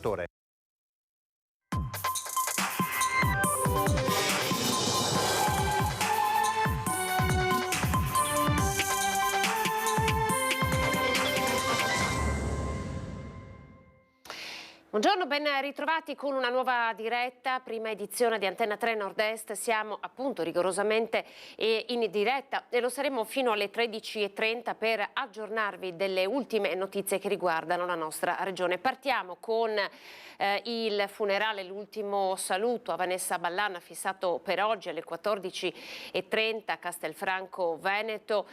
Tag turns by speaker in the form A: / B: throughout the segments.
A: Dottore.
B: Buongiorno, ben ritrovati con una nuova diretta, prima edizione di Antenna 3 Nord-Est. Siamo appunto rigorosamente in diretta e lo saremo fino alle 13:30 per aggiornarvi delle ultime notizie che riguardano la nostra regione. Partiamo con il funerale, l'ultimo saluto a Vanessa Ballan, fissato per oggi alle 14:30 a Castelfranco Veneto.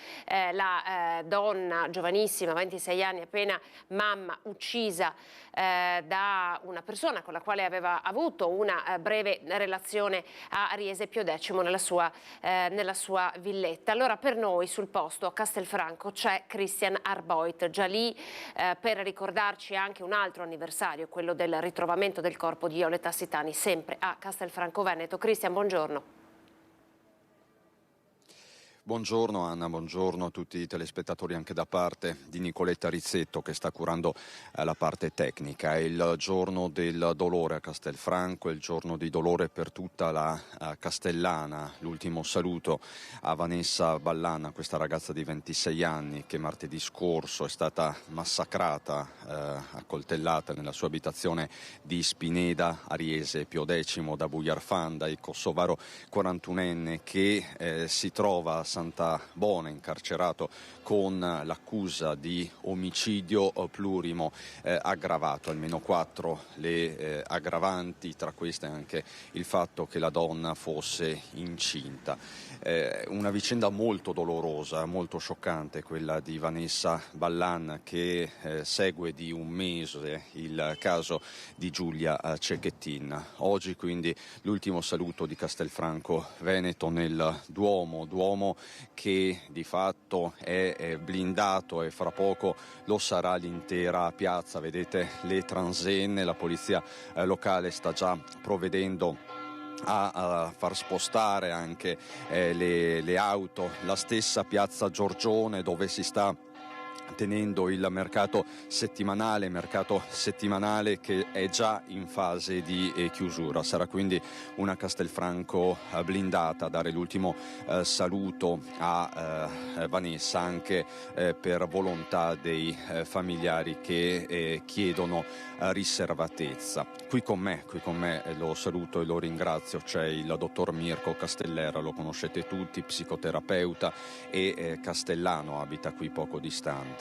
B: La donna giovanissima, 26 anni, appena mamma, uccisa da una persona con la quale aveva avuto una breve relazione a Riese Pio X nella sua villetta. Allora, per noi sul posto a Castelfranco c'è Christian Arboit, già lì per ricordarci anche un altro anniversario, quello del ritrovamento del corpo di Iole Tassitani, sempre a Castelfranco Veneto. Christian, buongiorno.
C: Buongiorno Anna, buongiorno a tutti i telespettatori anche da parte di Nicoletta Rizzetto che sta curando la parte tecnica. È il giorno del dolore a Castelfranco, è il giorno di dolore per tutta la Castellana. L'ultimo saluto a Vanessa Ballan, questa ragazza di 26 anni che martedì scorso è stata massacrata, accoltellata nella sua abitazione di Spineda a Riese Pio X da Bujarfanda, il kosovaro 41enne che si trova a Santa Bona, incarcerato con l'accusa di omicidio plurimo aggravato, almeno 4 le aggravanti, tra queste anche il fatto che la donna fosse incinta. Una vicenda molto dolorosa, molto scioccante, quella di Vanessa Ballan, che segue di un mese il caso di Giulia Cecchettin. Oggi quindi l'ultimo saluto di Castelfranco Veneto nel Duomo che di fatto è blindato e fra poco lo sarà l'intera piazza. Vedete le transenne, la polizia locale sta già provvedendo a far spostare anche le auto. La stessa piazza Giorgione dove si sta tenendo il mercato settimanale che è già in fase di chiusura. Sarà quindi una Castelfranco blindata a dare l'ultimo saluto a Vanessa, anche per volontà dei familiari che chiedono riservatezza. Qui con me lo saluto e lo ringrazio, c'è il dottor Mirko Castellera, lo conoscete tutti, psicoterapeuta e castellano, abita qui poco distante.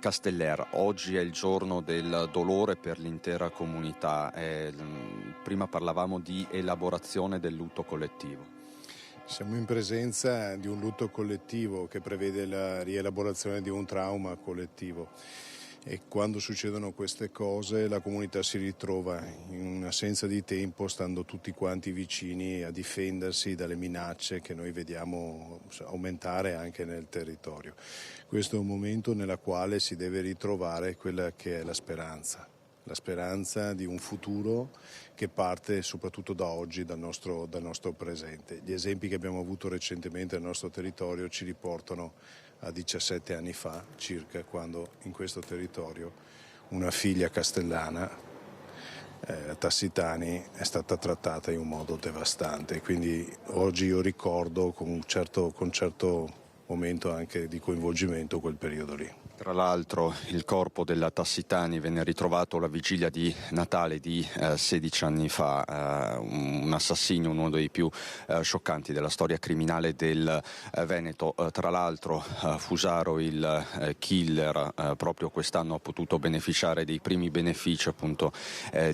C: Castellera, oggi è il giorno del dolore per l'intera comunità. Prima parlavamo di elaborazione del lutto collettivo.
D: Siamo in presenza di un lutto collettivo che prevede la rielaborazione di un trauma collettivo. E quando succedono queste cose la comunità si ritrova in un'assenza di tempo, stando tutti quanti vicini a difendersi dalle minacce che noi vediamo aumentare anche nel territorio. Questo è un momento nella quale si deve ritrovare quella che è la speranza di un futuro che parte soprattutto da oggi, dal nostro presente. Gli esempi che abbiamo avuto recentemente nel nostro territorio ci riportano a 17 anni fa circa, quando in questo territorio una figlia castellana, Tassitani, è stata trattata in un modo devastante. Quindi oggi io ricordo con un certo momento anche di coinvolgimento quel periodo lì.
C: Tra l'altro il corpo della Tassitani venne ritrovato la vigilia di Natale di 16 anni fa, un assassinio, uno dei più scioccanti della storia criminale del Veneto. Tra l'altro Fusaro, il killer, proprio quest'anno ha potuto beneficiare dei primi benefici appunto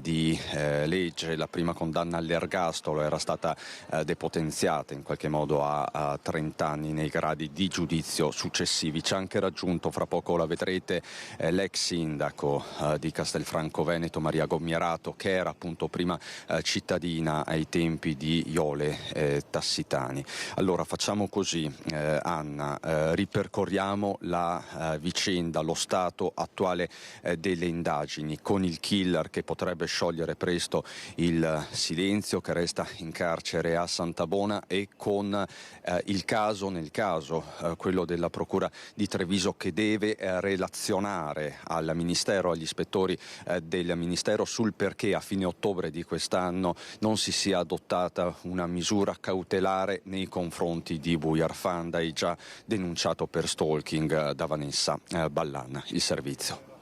C: di legge. La prima condanna all'ergastolo era stata depotenziata in qualche modo a 30 anni nei gradi di giudizio successivi. Ci ha anche raggiunto, fra poco la vedrete, l'ex sindaco di Castelfranco Veneto, Maria Gommierato, che era appunto prima cittadina ai tempi di Iole Tassitani. Allora facciamo così, Anna, ripercorriamo la vicenda, lo stato attuale delle indagini, con il killer che potrebbe sciogliere presto il silenzio, che resta in carcere a Santa Bona, e con il caso, quello della procura di Treviso, che deve relazionare al Ministero, agli ispettori del Ministero sul perché a fine ottobre di quest'anno non si sia adottata una misura cautelare nei confronti di Bujar Fandaj, già denunciato per stalking da Vanessa Ballan. Il servizio.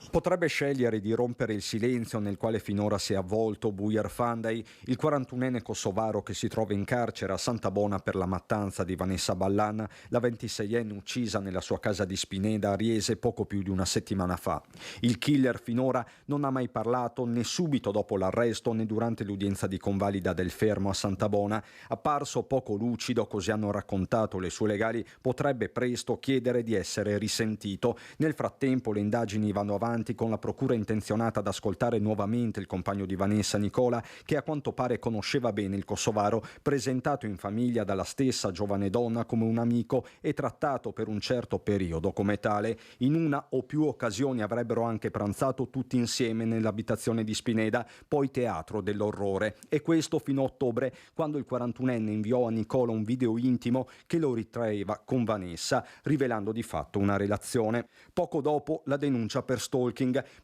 A: Potrebbe scegliere di rompere il silenzio nel quale finora si è avvolto Bujar Fandaj, il 41enne kosovaro che si trova in carcere a Santa Bona per la mattanza di Vanessa Ballan, la 26enne uccisa nella sua casa di Spineda a Riese poco più di una settimana fa. Il killer finora non ha mai parlato né subito dopo l'arresto né durante l'udienza di convalida del fermo a Santa Bona. Apparso poco lucido, così hanno raccontato le sue legali, potrebbe presto chiedere di essere risentito. Nel frattempo le indagini vanno avanti con la procura intenzionata ad ascoltare nuovamente il compagno di Vanessa, Nicola, che a quanto pare conosceva bene il kosovaro, presentato in famiglia dalla stessa giovane donna come un amico e trattato per un certo periodo come tale. In una o più occasioni avrebbero anche pranzato tutti insieme nell'abitazione di Spineda, poi teatro dell'orrore. E questo fino a ottobre, quando il 41enne inviò a Nicola un video intimo che lo ritraeva con Vanessa, rivelando di fatto una relazione. Poco dopo la denuncia per stalking,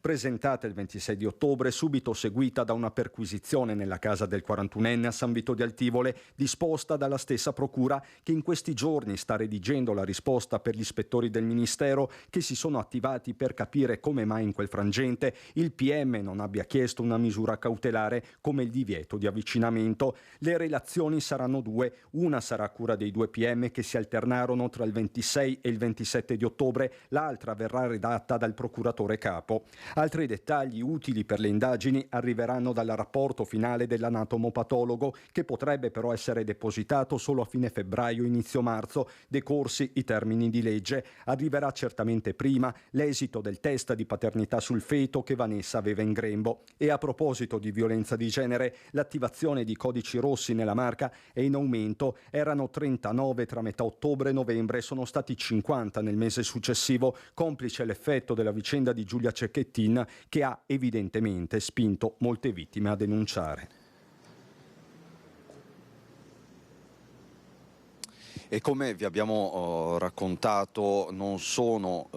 A: presentata il 26 di ottobre, subito seguita da una perquisizione nella casa del 41enne a San Vito di Altivole, disposta dalla stessa procura, che in questi giorni sta redigendo la risposta per gli ispettori del Ministero, che si sono attivati per capire come mai in quel frangente il PM non abbia chiesto una misura cautelare come il divieto di avvicinamento. Le relazioni saranno due, una sarà a cura dei due PM che si alternarono tra il 26 e il 27 di ottobre, l'altra verrà redatta dal procuratore capo. Altri dettagli utili per le indagini arriveranno dal rapporto finale dell'anatomopatologo, che potrebbe però essere depositato solo a fine febbraio, inizio marzo, decorsi i termini di legge. Arriverà certamente prima l'esito del test di paternità sul feto che Vanessa aveva in grembo. E a proposito di violenza di genere, l'attivazione di codici rossi nella Marca è in aumento. Erano 39 tra metà ottobre e novembre, sono stati 50 nel mese successivo, complice l'effetto della vicenda di Giulia Cecchettin, che ha evidentemente spinto molte vittime a denunciare.
C: E come vi abbiamo raccontato, non sono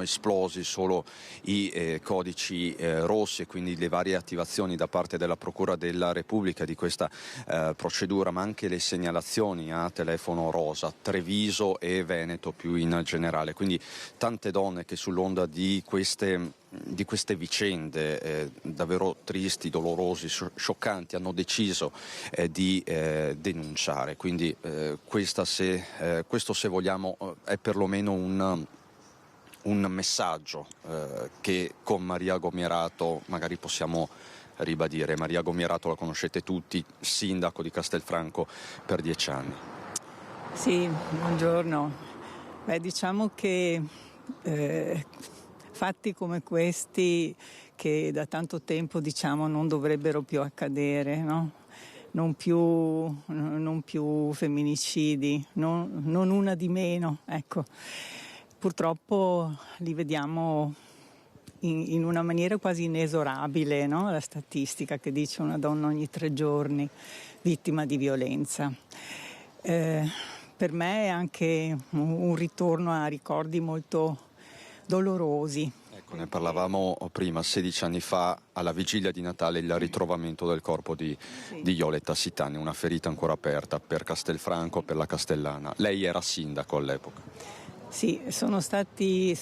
C: esplosi solo i codici rossi e quindi le varie attivazioni da parte della Procura della Repubblica di questa procedura, ma anche le segnalazioni a telefono rosa, Treviso e Veneto più in generale. Quindi tante donne che sull'onda di queste vicende davvero tristi, dolorosi, scioccanti hanno deciso di denunciare. Quindi questo, se vogliamo, è perlomeno un messaggio che con Maria Gomierato magari possiamo ribadire. Maria Gomierato la conoscete tutti, sindaco di Castelfranco per 10 anni.
E: Sì, buongiorno. Diciamo che fatti come questi, che da tanto tempo non dovrebbero più accadere, no? Non più femminicidi, non una di meno, ecco. Purtroppo li vediamo in una maniera quasi inesorabile, no? La statistica che dice una donna ogni 3 giorni vittima di violenza. Per me è anche un ritorno a ricordi molto dolorosi.
C: Ecco, ne parlavamo prima, 16 anni fa, alla vigilia di Natale, il ritrovamento del corpo di Ioletta Sitani, una ferita ancora aperta per Castelfranco, per la Castellana. Lei era sindaco all'epoca.
E: Sì, sono stati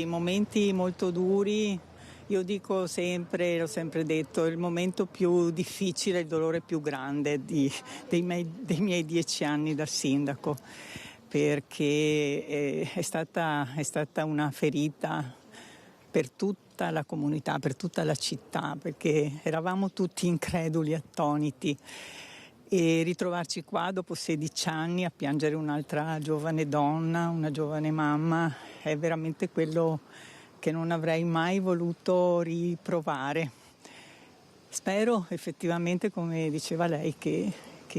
E: momenti molto duri. Io dico sempre, l'ho sempre detto, il momento più difficile, il dolore più grande dei miei 10 anni da sindaco, perché è stata una ferita per tutta la comunità, per tutta la città, perché eravamo tutti increduli, attoniti. E ritrovarci qua dopo 16 anni a piangere un'altra giovane donna, una giovane mamma, è veramente quello che non avrei mai voluto riprovare. Spero effettivamente, come diceva lei, che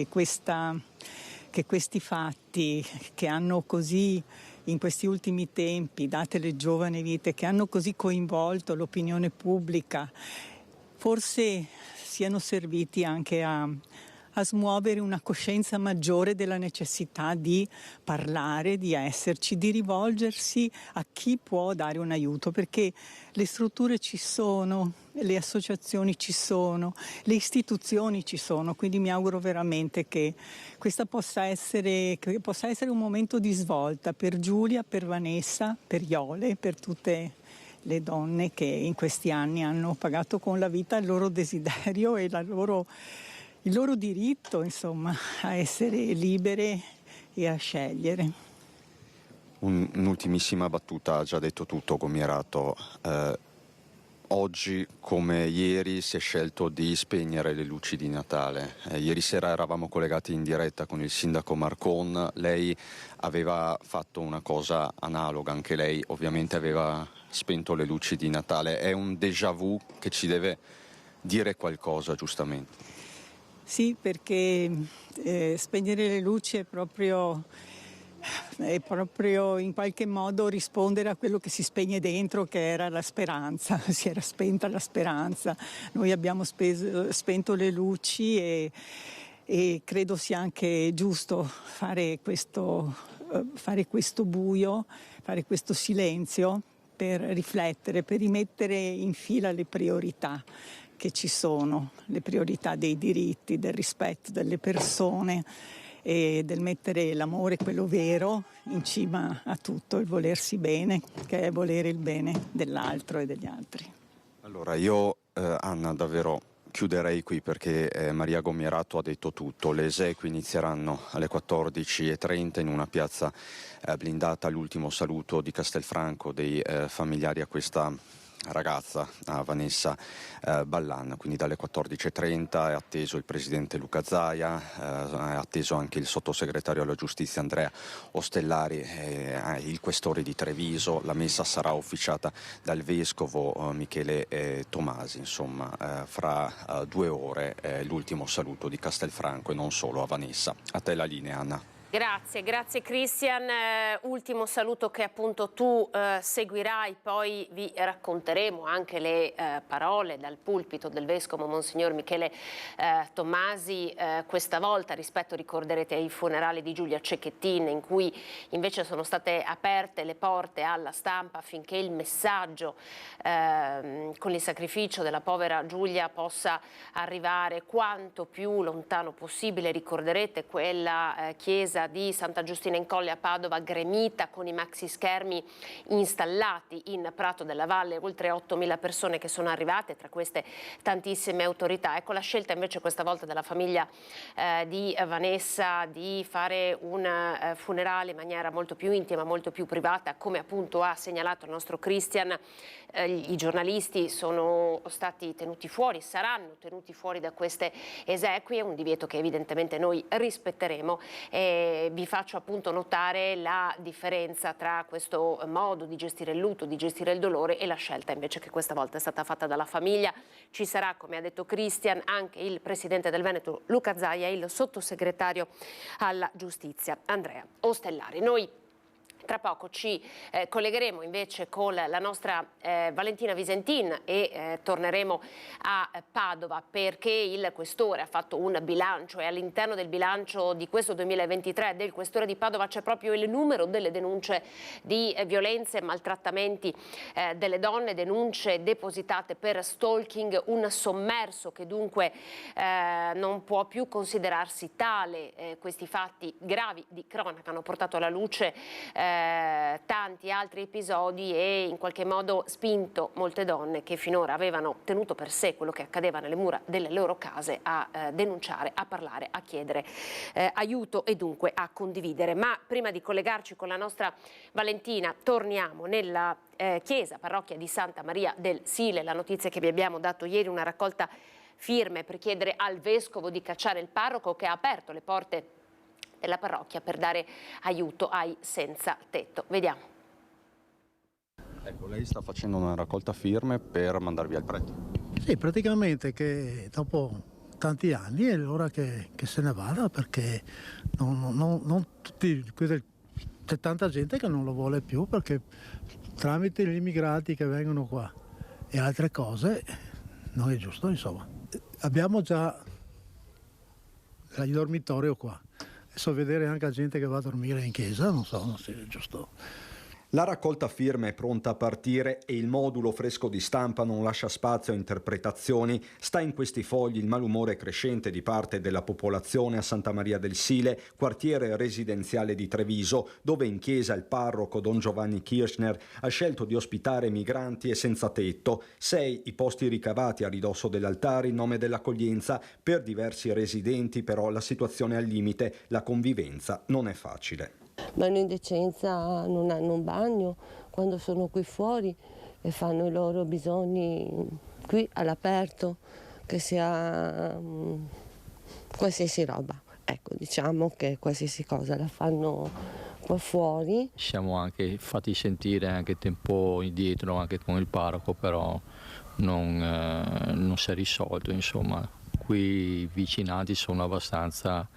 E: questi fatti che hanno così, in questi ultimi tempi, date le giovani vite, che hanno così coinvolto l'opinione pubblica, forse siano serviti anche a a smuovere una coscienza maggiore della necessità di parlare, di esserci, di rivolgersi a chi può dare un aiuto, perché le strutture ci sono, le associazioni ci sono, le istituzioni ci sono, quindi mi auguro veramente che questo possa essere un momento di svolta per Giulia, per Vanessa, per Iole, per tutte le donne che in questi anni hanno pagato con la vita il loro desiderio e il loro diritto, insomma, a essere libere e a scegliere.
C: Un'ultimissima battuta, ha già detto tutto Gomierato. Oggi, come ieri, si è scelto di spegnere le luci di Natale. Ieri sera eravamo collegati in diretta con il sindaco Marcon. Lei aveva fatto una cosa analoga, anche lei ovviamente aveva spento le luci di Natale. È un déjà vu che ci deve dire qualcosa, giustamente.
E: Sì, perché spegnere le luci è proprio in qualche modo rispondere a quello che si spegne dentro, che era la speranza. Si era spenta la speranza. Noi abbiamo spento le luci e credo sia anche giusto fare questo buio, fare questo silenzio per riflettere, per rimettere in fila le priorità che ci sono, le priorità dei diritti, del rispetto delle persone e del mettere l'amore, quello vero, in cima a tutto, il volersi bene, che è volere il bene dell'altro e degli altri.
C: Allora io, Anna, davvero chiuderei qui perché Maria Gomierato ha detto tutto. Le esequie inizieranno alle 14:30 in una piazza blindata. L'ultimo saluto di Castelfranco, dei familiari a questa ragazza, a Vanessa Ballan, quindi dalle 14:30 è atteso il presidente Luca Zaia, è atteso anche il sottosegretario alla giustizia Andrea Ostellari, il questore di Treviso. La messa sarà officiata dal vescovo Michele Tomasi. Insomma, fra 2 ore l'ultimo saluto di Castelfranco e non solo a Vanessa. A te la linea, Anna.
B: Grazie Christian. Ultimo saluto che appunto tu seguirai, poi vi racconteremo anche le parole dal pulpito del vescovo Monsignor Michele Tomasi, questa volta ricorderete ai funerali di Giulia Cecchettin, in cui invece sono state aperte le porte alla stampa affinché il messaggio con il sacrificio della povera Giulia possa arrivare quanto più lontano possibile. Ricorderete quella chiesa di Santa Giustina in Colle a Padova, gremita con i maxi schermi installati in Prato della Valle, oltre 8.000 persone che sono arrivate, tra queste tantissime autorità. Ecco la scelta invece questa volta della famiglia di Vanessa di fare un funerale in maniera molto più intima, molto più privata, come appunto ha segnalato il nostro Christian. I giornalisti sono stati tenuti fuori, saranno tenuti fuori da queste esequie, un divieto che evidentemente noi rispetteremo. Vi faccio appunto notare la differenza tra questo modo di gestire il lutto, di gestire il dolore, e la scelta invece che questa volta è stata fatta dalla famiglia. Ci sarà, come ha detto Christian, anche il presidente del Veneto Luca Zaia e il sottosegretario alla giustizia Andrea Ostellari. Noi tra poco ci collegheremo invece con la nostra Valentina Visentin e torneremo a Padova, perché il questore ha fatto un bilancio e all'interno del bilancio di questo 2023 del questore di Padova c'è proprio il numero delle denunce di violenze e maltrattamenti delle donne, denunce depositate per stalking, un sommerso che dunque non può più considerarsi tale. Questi fatti gravi di cronaca hanno portato alla luce tanti altri episodi e in qualche modo spinto molte donne che finora avevano tenuto per sé quello che accadeva nelle mura delle loro case a denunciare, a parlare, a chiedere aiuto e dunque a condividere. Ma prima di collegarci con la nostra Valentina torniamo nella chiesa parrocchia di Santa Maria del Sile. La notizia che vi abbiamo dato ieri, una raccolta firme per chiedere al vescovo di cacciare il parroco che ha aperto le porte della parrocchia per dare aiuto ai senza tetto. Vediamo.
C: Ecco, lei sta facendo una raccolta firme per mandar via il prete.
F: Sì, praticamente che dopo tanti anni è l'ora che se ne vada, perché non tutti, c'è tanta gente che non lo vuole più, perché tramite gli immigrati che vengono qua e altre cose non è giusto, insomma. Abbiamo già il dormitorio qua. Adesso vedere anche la gente che va a dormire in chiesa, non so se è giusto.
A: La raccolta firme è pronta a partire e il modulo fresco di stampa non lascia spazio a interpretazioni. Sta in questi fogli il malumore crescente di parte della popolazione a Santa Maria del Sile, quartiere residenziale di Treviso, dove in chiesa il parroco Don Giovanni Kirchner ha scelto di ospitare migranti e senza tetto. 6 i posti ricavati a ridosso dell'altare in nome dell'accoglienza. Per diversi residenti però la situazione è al limite, la convivenza non è facile.
G: Ma in indecenza non hanno un bagno quando sono qui fuori e fanno i loro bisogni qui all'aperto, che sia qualsiasi roba. Ecco, diciamo che qualsiasi cosa la fanno qua fuori.
H: Siamo anche fatti sentire anche tempo indietro anche con il parroco, però non si è risolto, insomma. Qui i vicinanti sono abbastanza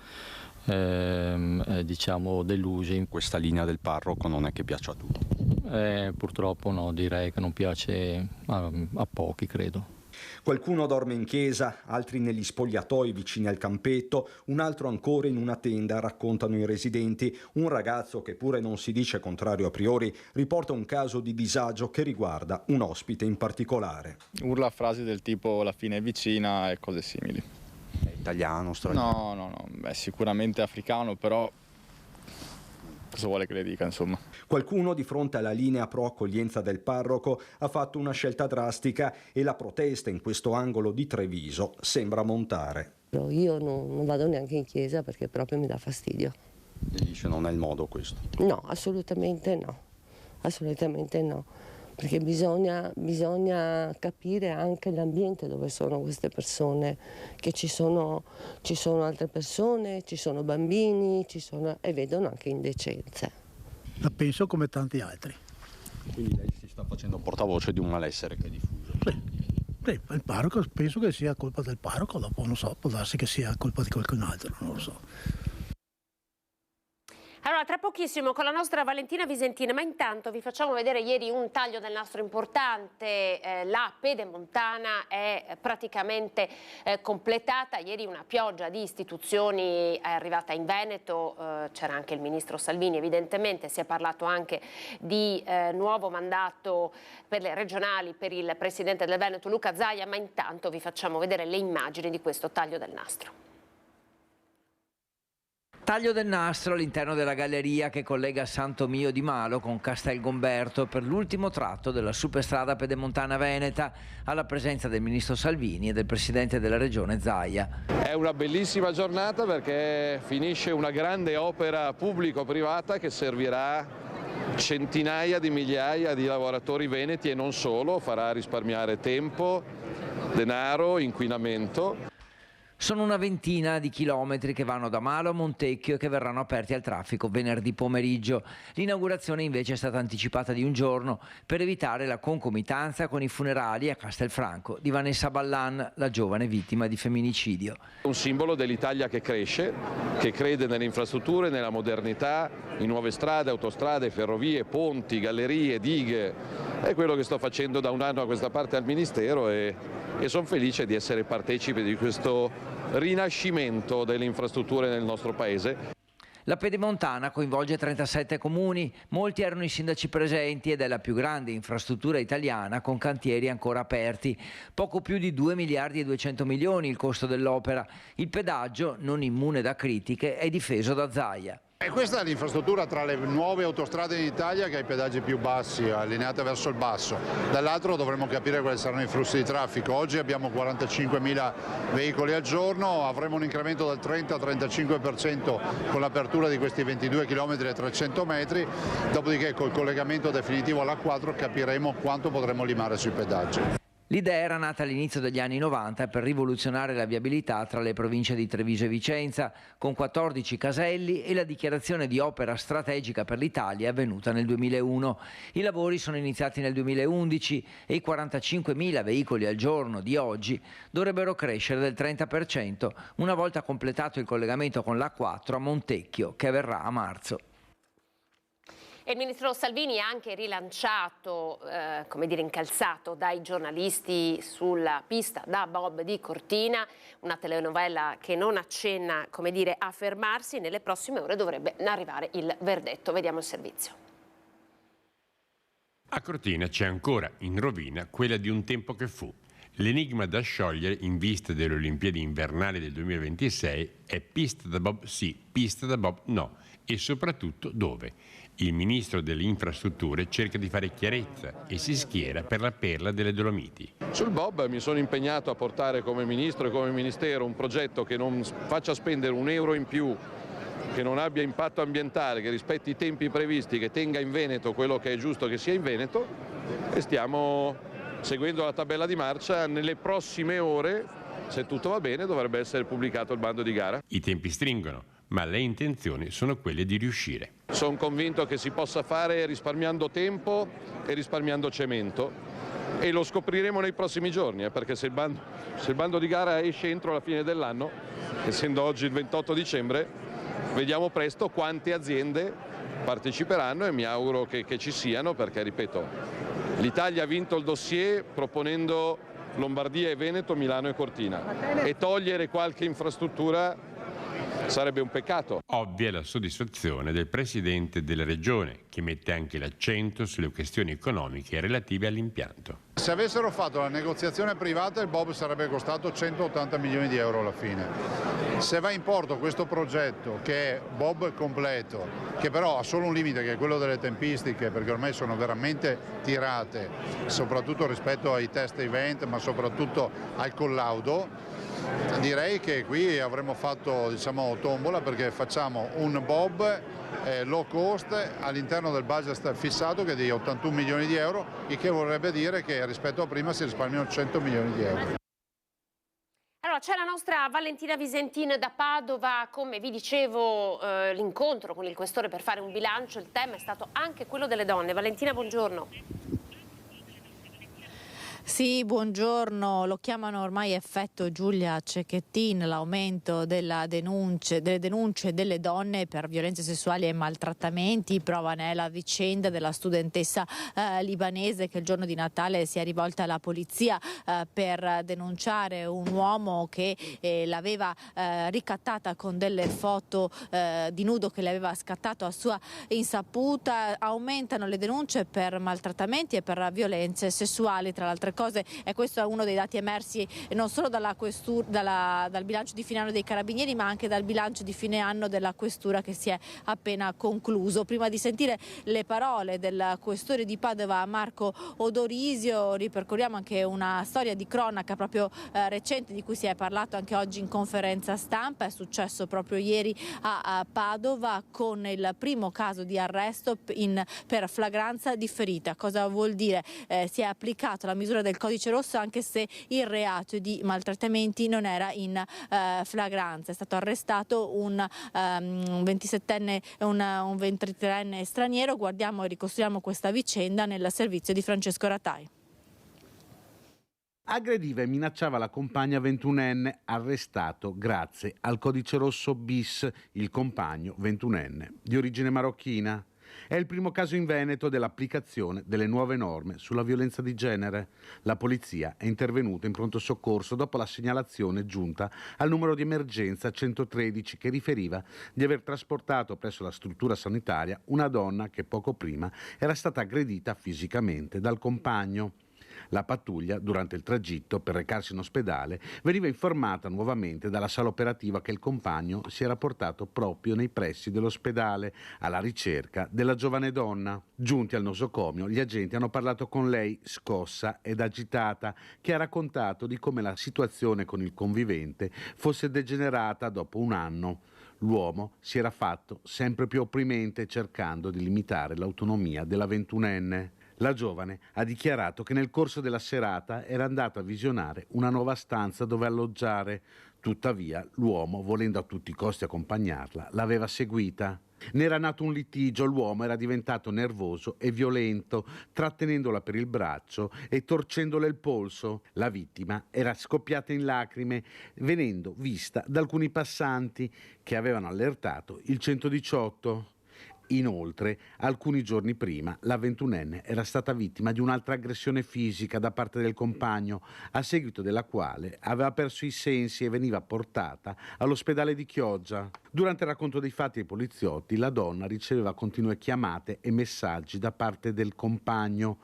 H: diciamo delusi.
C: Questa linea del parroco non è che piaccia a tutti?
H: Purtroppo no, direi che non piace a pochi, credo.
A: Qualcuno dorme in chiesa, altri negli spogliatoi vicini al campetto, un altro ancora in una tenda, raccontano i residenti. Un ragazzo che pure non si dice contrario a priori riporta un caso di disagio che riguarda un ospite in particolare.
I: Urla frasi del tipo la fine è vicina e cose simili.
C: È italiano, straniero?
I: No, beh, sicuramente africano, però cosa vuole che le dica, insomma.
A: Qualcuno di fronte alla linea pro accoglienza del parroco ha fatto una scelta drastica e la protesta in questo angolo di Treviso sembra montare.
G: Io non vado neanche in chiesa perché proprio mi dà fastidio.
C: E dice non è il modo questo?
G: No, assolutamente no, perché bisogna capire anche l'ambiente dove sono queste persone, che ci sono altre persone, ci sono bambini, e vedono anche indecenze.
F: La penso come tanti altri.
C: Quindi lei si sta facendo portavoce di un malessere che è diffuso?
F: Sì, il parroco penso che sia colpa del parroco, dopo non so, può darsi che sia colpa di qualcun altro, non lo so.
B: Allora, tra pochissimo con la nostra Valentina Visentina, ma intanto vi facciamo vedere ieri un taglio del nastro importante. La Pedemontana è praticamente completata. Ieri una pioggia di istituzioni è arrivata in Veneto, c'era anche il ministro Salvini, evidentemente si è parlato anche di nuovo mandato per le regionali per il presidente del Veneto Luca Zaia, ma intanto vi facciamo vedere le immagini di questo taglio del nastro.
J: Taglio del nastro all'interno della galleria che collega Santo Mio di Malo con Castelgomberto per l'ultimo tratto della superstrada pedemontana veneta, alla presenza del ministro Salvini e del presidente della regione Zaia.
K: È una bellissima giornata perché finisce una grande opera pubblico-privata che servirà centinaia di migliaia di lavoratori veneti e non solo, farà risparmiare tempo, denaro, inquinamento.
J: Sono una ventina di chilometri che vanno da Malo a Montecchio e che verranno aperti al traffico venerdì pomeriggio. L'inaugurazione invece è stata anticipata di un giorno per evitare la concomitanza con i funerali a Castelfranco di Vanessa Ballan, la giovane vittima di femminicidio.
K: Un simbolo dell'Italia che cresce, che crede nelle infrastrutture, nella modernità, in nuove strade, autostrade, ferrovie, ponti, gallerie, dighe. È quello che sto facendo da un anno a questa parte al Ministero e sono felice di essere partecipe di questo rinascimento delle infrastrutture nel nostro paese.
J: La Pedemontana coinvolge 37 comuni, molti erano i sindaci presenti ed è la più grande infrastruttura italiana con cantieri ancora aperti. Poco più di 2 miliardi e 200 milioni il costo dell'opera. Il pedaggio, non immune da critiche, è difeso da Zaia.
L: E questa è l'infrastruttura tra le nuove autostrade in Italia che ha i pedaggi più bassi, allineate verso il basso. Dall'altro dovremo capire quali saranno i flussi di traffico. Oggi abbiamo 45.000 veicoli al giorno, avremo un incremento del 30-35% con l'apertura di questi 22 km e 300 metri, dopodiché col collegamento definitivo all'A4 capiremo quanto potremo limare sui pedaggi.
J: L'idea era nata all'inizio degli anni 90 per rivoluzionare la viabilità tra le province di Treviso e Vicenza, con 14 caselli e la dichiarazione di opera strategica per l'Italia è avvenuta nel 2001. I lavori sono iniziati nel 2011 e i 45.000 veicoli al giorno di oggi dovrebbero crescere del 30% una volta completato il collegamento con l'A4 a Montecchio, che avverrà a marzo.
B: E il ministro Salvini ha anche rilanciato, incalzato dai giornalisti sulla pista da bob di Cortina, una telenovela che non accenna, a fermarsi. Nelle prossime ore dovrebbe arrivare il verdetto. Vediamo il servizio.
M: A Cortina c'è ancora in rovina quella di un tempo che fu. L'enigma da sciogliere in vista delle Olimpiadi invernali del 2026 è pista da bob sì, pista da bob no, e soprattutto dove. Il ministro delle infrastrutture cerca di fare chiarezza e si schiera per la perla delle Dolomiti.
K: Sul bob mi sono impegnato a portare come ministro e come ministero un progetto che non faccia spendere un euro in più, che non abbia impatto ambientale, che rispetti i tempi previsti, che tenga in Veneto quello che è giusto che sia in Veneto, e stiamo seguendo la tabella di marcia. Nelle prossime ore, se tutto va bene, dovrebbe essere pubblicato il bando di gara.
M: I tempi stringono, ma le intenzioni sono quelle di riuscire.
K: Sono convinto che si possa fare risparmiando tempo e risparmiando cemento, e lo scopriremo nei prossimi giorni, perché se il bando di gara esce entro la fine dell'anno, essendo oggi il 28 dicembre, vediamo presto quante aziende parteciperanno, e mi auguro che ci siano, perché, ripeto, l'Italia ha vinto il dossier proponendo Lombardia e Veneto, Milano e Cortina, e togliere qualche infrastruttura sarebbe un peccato.
M: Ovvia la soddisfazione del presidente della regione, che mette anche l'accento sulle questioni economiche relative all'impianto.
L: Se avessero fatto la negoziazione privata, il bob sarebbe costato 180 milioni di euro alla fine. Se va in porto questo progetto, che è bob completo, che però ha solo un limite, che è quello delle tempistiche, perché ormai sono veramente tirate, soprattutto rispetto ai test event, ma soprattutto al collaudo, direi che qui avremmo fatto, tombola, perché facciamo un bob low cost all'interno del budget fissato, che è di 81 milioni di euro, il che vorrebbe dire che rispetto a prima si risparmiano 100 milioni di euro.
B: Allora, c'è la nostra Valentina Visentin da Padova. Come vi dicevo, l'incontro con il questore per fare un bilancio, il tema è stato anche quello delle donne. Valentina, buongiorno.
N: Sì, buongiorno. Lo chiamano ormai effetto Giulia Cecchettin, l'aumento delle denunce delle donne per violenze sessuali e maltrattamenti. Prova ne è la vicenda della studentessa libanese che il giorno di Natale si è rivolta alla polizia per denunciare un uomo che l'aveva ricattata con delle foto di nudo che le aveva scattato a sua insaputa. Aumentano le denunce per maltrattamenti e per violenze sessuali, tra l'altro cose, e questo è uno dei dati emersi non solo dal bilancio di fine anno dei Carabinieri, ma anche dal bilancio di fine anno della Questura che si è appena concluso. Prima di sentire le parole del questore di Padova Marco Odorisio, ripercorriamo anche una storia di cronaca proprio recente di cui si è parlato anche oggi in conferenza stampa. È successo proprio ieri a Padova, con il primo caso di arresto per flagranza differita. Cosa vuol dire? Si è applicata la misura del codice rosso anche se il reato di maltrattamenti non era in flagranza. È stato arrestato un 27enne e un 23enne straniero. Guardiamo e ricostruiamo questa vicenda nel servizio di Francesco Ratai.
O: Aggrediva e minacciava la compagna 21enne, arrestato grazie al codice rosso bis, il compagno 21enne di origine marocchina. È il primo caso in Veneto dell'applicazione delle nuove norme sulla violenza di genere. La polizia è intervenuta in pronto soccorso dopo la segnalazione giunta al numero di emergenza 113 che riferiva di aver trasportato presso la struttura sanitaria una donna che poco prima era stata aggredita fisicamente dal compagno. La pattuglia, durante il tragitto per recarsi in ospedale, veniva informata nuovamente dalla sala operativa che il compagno si era portato proprio nei pressi dell'ospedale alla ricerca della giovane donna. Giunti al nosocomio, gli agenti hanno parlato con lei, scossa ed agitata, che ha raccontato di come la situazione con il convivente fosse degenerata dopo un anno. L'uomo si era fatto sempre più opprimente, cercando di limitare l'autonomia della 21enne. La giovane ha dichiarato che nel corso della serata era andata a visionare una nuova stanza dove alloggiare. Tuttavia, l'uomo, volendo a tutti i costi accompagnarla, l'aveva seguita. Ne era nato un litigio, l'uomo era diventato nervoso e violento, trattenendola per il braccio e torcendole il polso. La vittima era scoppiata in lacrime, venendo vista da alcuni passanti che avevano allertato il 118. Inoltre, alcuni giorni prima, la 21enne era stata vittima di un'altra aggressione fisica da parte del compagno, a seguito della quale aveva perso i sensi e veniva portata all'ospedale di Chioggia. Durante il racconto dei fatti ai poliziotti, la donna riceveva continue chiamate e messaggi da parte del compagno.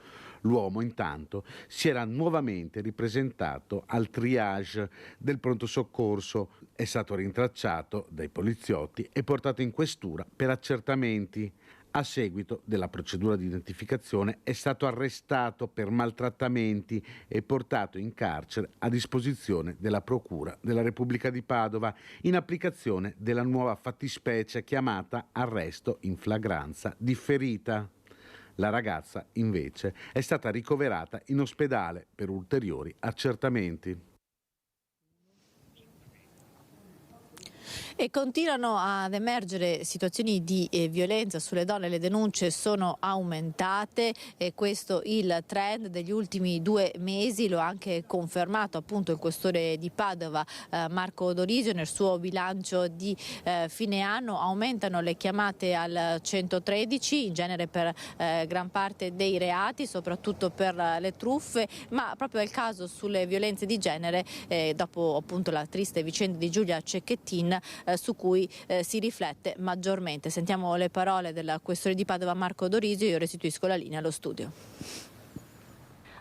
O: L'uomo, intanto, si era nuovamente ripresentato al triage del pronto soccorso, è stato rintracciato dai poliziotti e portato in questura per accertamenti. A seguito della procedura di identificazione è stato arrestato per maltrattamenti e portato in carcere a disposizione della Procura della Repubblica di Padova, in applicazione della nuova fattispecie chiamata arresto in flagranza differita. La ragazza, invece, è stata ricoverata in ospedale per ulteriori accertamenti.
N: E continuano ad emergere situazioni di violenza sulle donne, le denunce sono aumentate e questo il trend degli ultimi 2 mesi, lo ha anche confermato appunto il questore di Padova Marco Dorisio nel suo bilancio di fine anno. Aumentano le chiamate al 113, in genere per gran parte dei reati, soprattutto per le truffe, ma proprio è il caso sulle violenze di genere dopo appunto la triste vicenda di Giulia Cecchettin, su cui si riflette maggiormente. Sentiamo le parole del questore di Padova Marco Dorisio. Io restituisco la linea allo studio.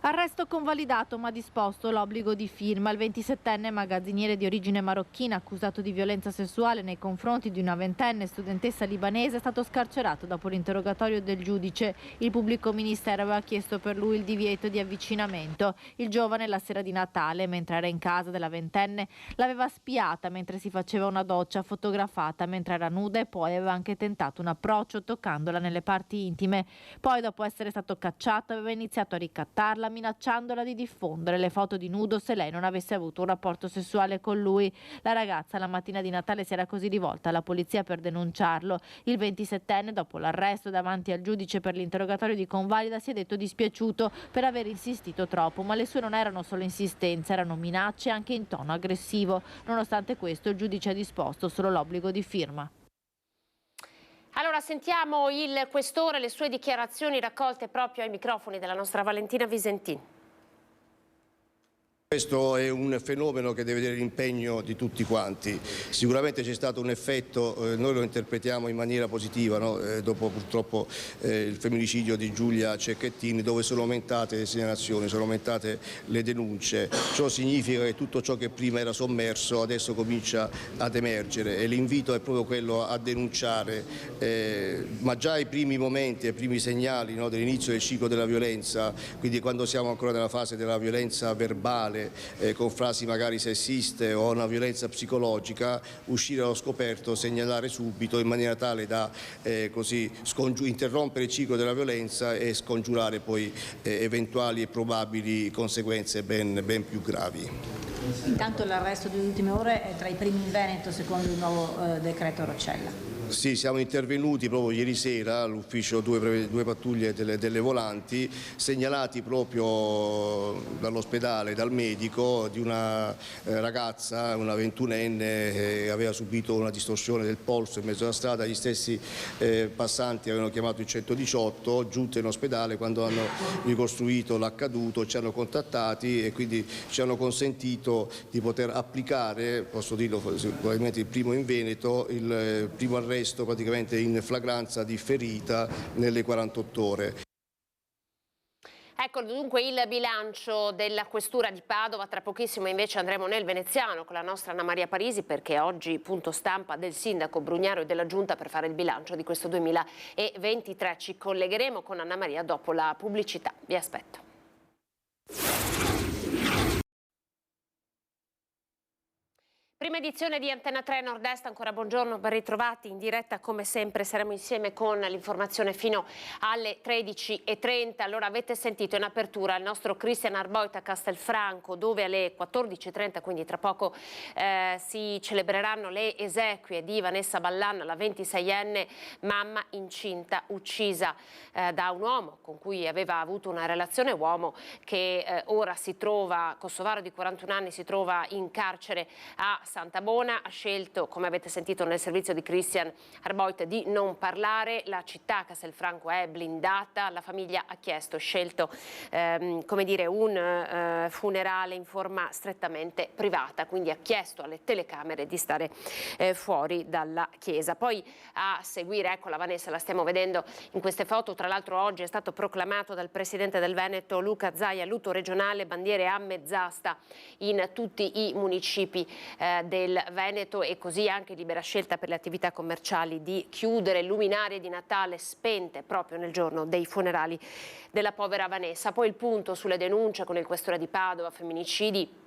N: Arresto convalidato ma disposto l'obbligo di firma. Il 27enne magazziniere di origine marocchina accusato di violenza sessuale nei confronti di una 20enne studentessa libanese è stato scarcerato dopo l'interrogatorio del giudice. Il pubblico ministero aveva chiesto per lui il divieto di avvicinamento. Il giovane la sera di Natale, mentre era in casa della 20enne, l'aveva spiata mentre si faceva una doccia, fotografata mentre era nuda e poi aveva anche tentato un approccio toccandola nelle parti intime. Poi, dopo essere stato cacciato, aveva iniziato a ricattarla minacciandola di diffondere le foto di nudo se lei non avesse avuto un rapporto sessuale con lui. La ragazza la mattina di Natale si era così rivolta alla polizia per denunciarlo. Il 27enne, dopo l'arresto davanti al giudice per l'interrogatorio di convalida, si è detto dispiaciuto per aver insistito troppo, ma le sue non erano solo insistenze, erano minacce anche in tono aggressivo. Nonostante questo, il giudice ha disposto solo l'obbligo di firma.
B: Allora sentiamo il questore, le sue dichiarazioni raccolte proprio ai microfoni della nostra Valentina Visentin.
P: Questo è un fenomeno che deve vedere l'impegno di tutti quanti. Sicuramente c'è stato un effetto, noi lo interpretiamo in maniera positiva, no? Dopo purtroppo il femminicidio di Giulia Cecchettin, dove sono aumentate le segnalazioni, sono aumentate le denunce. Ciò significa che tutto ciò che prima era sommerso adesso comincia ad emergere e l'invito è proprio quello a denunciare, ma già ai primi momenti, ai primi segnali, no, dell'inizio del ciclo della violenza, quindi quando siamo ancora nella fase della violenza verbale, con frasi magari sessiste o una violenza psicologica, uscire allo scoperto, segnalare subito in maniera tale da così interrompere il ciclo della violenza e scongiurare poi eventuali e probabili conseguenze ben più gravi.
Q: Intanto l'arresto delle ultime ore è tra i primi in Veneto secondo il nuovo decreto Roccella.
P: Sì, siamo intervenuti proprio ieri sera all'ufficio due pattuglie delle volanti, segnalati proprio dall'ospedale, dal medico, di una ragazza, una 21enne, che aveva subito una distorsione del polso in mezzo alla strada. Gli stessi passanti avevano chiamato il 118, giunti in ospedale, quando hanno ricostruito l'accaduto ci hanno contattati e quindi ci hanno consentito di poter applicare, posso dirlo probabilmente il primo in Veneto, il primo arresto praticamente in flagranza differita nelle 48 ore.
B: Ecco dunque il bilancio della questura di Padova. Tra pochissimo invece andremo nel Veneziano con la nostra Anna Maria Parisi, perché oggi punto stampa del sindaco Brugnaro e della giunta per fare il bilancio di questo 2023. Ci collegheremo con Anna Maria dopo la pubblicità. Vi aspetto. Prima edizione di Antenna 3 Nord-Est, ancora buongiorno, ben ritrovati in diretta come sempre, saremo insieme con l'informazione fino alle 13:30. Allora avete sentito in apertura il nostro Cristian Arboit a Castelfranco, dove alle 14:30, quindi tra poco si celebreranno le esequie di Vanessa Ballan, la 26enne mamma incinta uccisa da un uomo con cui aveva avuto una relazione, uomo che ora si trova, kosovaro di 41 anni, si trova in carcere a Santabona ha scelto, come avete sentito nel servizio di Christian Arboit, di non parlare. La città Castelfranco è blindata, la famiglia ha scelto come dire, un funerale in forma strettamente privata, quindi ha chiesto alle telecamere di stare fuori dalla chiesa. Poi a seguire, ecco la Vanessa, la stiamo vedendo in queste foto, tra l'altro oggi è stato proclamato dal presidente del Veneto Luca Zaia lutto regionale, bandiere a mezz'asta in tutti i municipi del Veneto, e così anche libera scelta per le attività commerciali di chiudere, luminarie di Natale spente proprio nel giorno dei funerali della povera Vanessa. Poi il punto sulle denunce con il questore di Padova, femminicidi.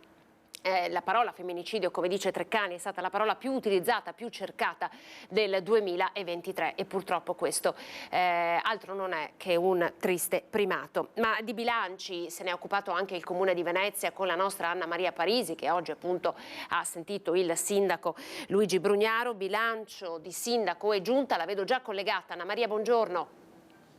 B: La parola femminicidio, come dice Treccani, è stata la parola più utilizzata, più cercata del 2023, e purtroppo questo altro non è che un triste primato. Ma di bilanci se ne è occupato anche il Comune di Venezia con la nostra Anna Maria Parisi, che oggi appunto ha sentito il sindaco Luigi Brugnaro. Bilancio di sindaco e giunta, la vedo già collegata. Anna Maria, buongiorno.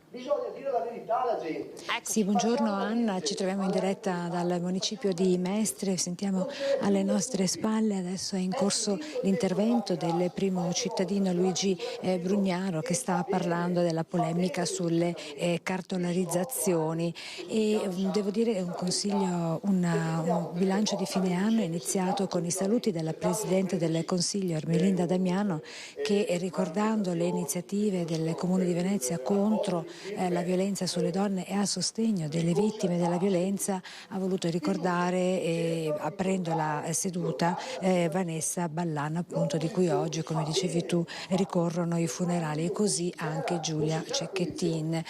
R: Bisogna dire la verità alla gente.
S: Sì, buongiorno Anna, ci troviamo in diretta dal municipio di Mestre, sentiamo alle nostre spalle, adesso è in corso l'intervento del primo cittadino Luigi Brugnaro, che sta parlando della polemica sulle cartolarizzazioni, e devo dire un bilancio di fine anno è iniziato con i saluti della Presidente del Consiglio Ermelinda Damiano, che ricordando le iniziative del Comune di Venezia contro la violenza sulle donne e a sostegno delle vittime della violenza, ha voluto ricordare, aprendo la seduta, Vanessa Ballan, appunto, di cui oggi, come dicevi tu, ricorrono i funerali, e così anche Giulia Cecchettin.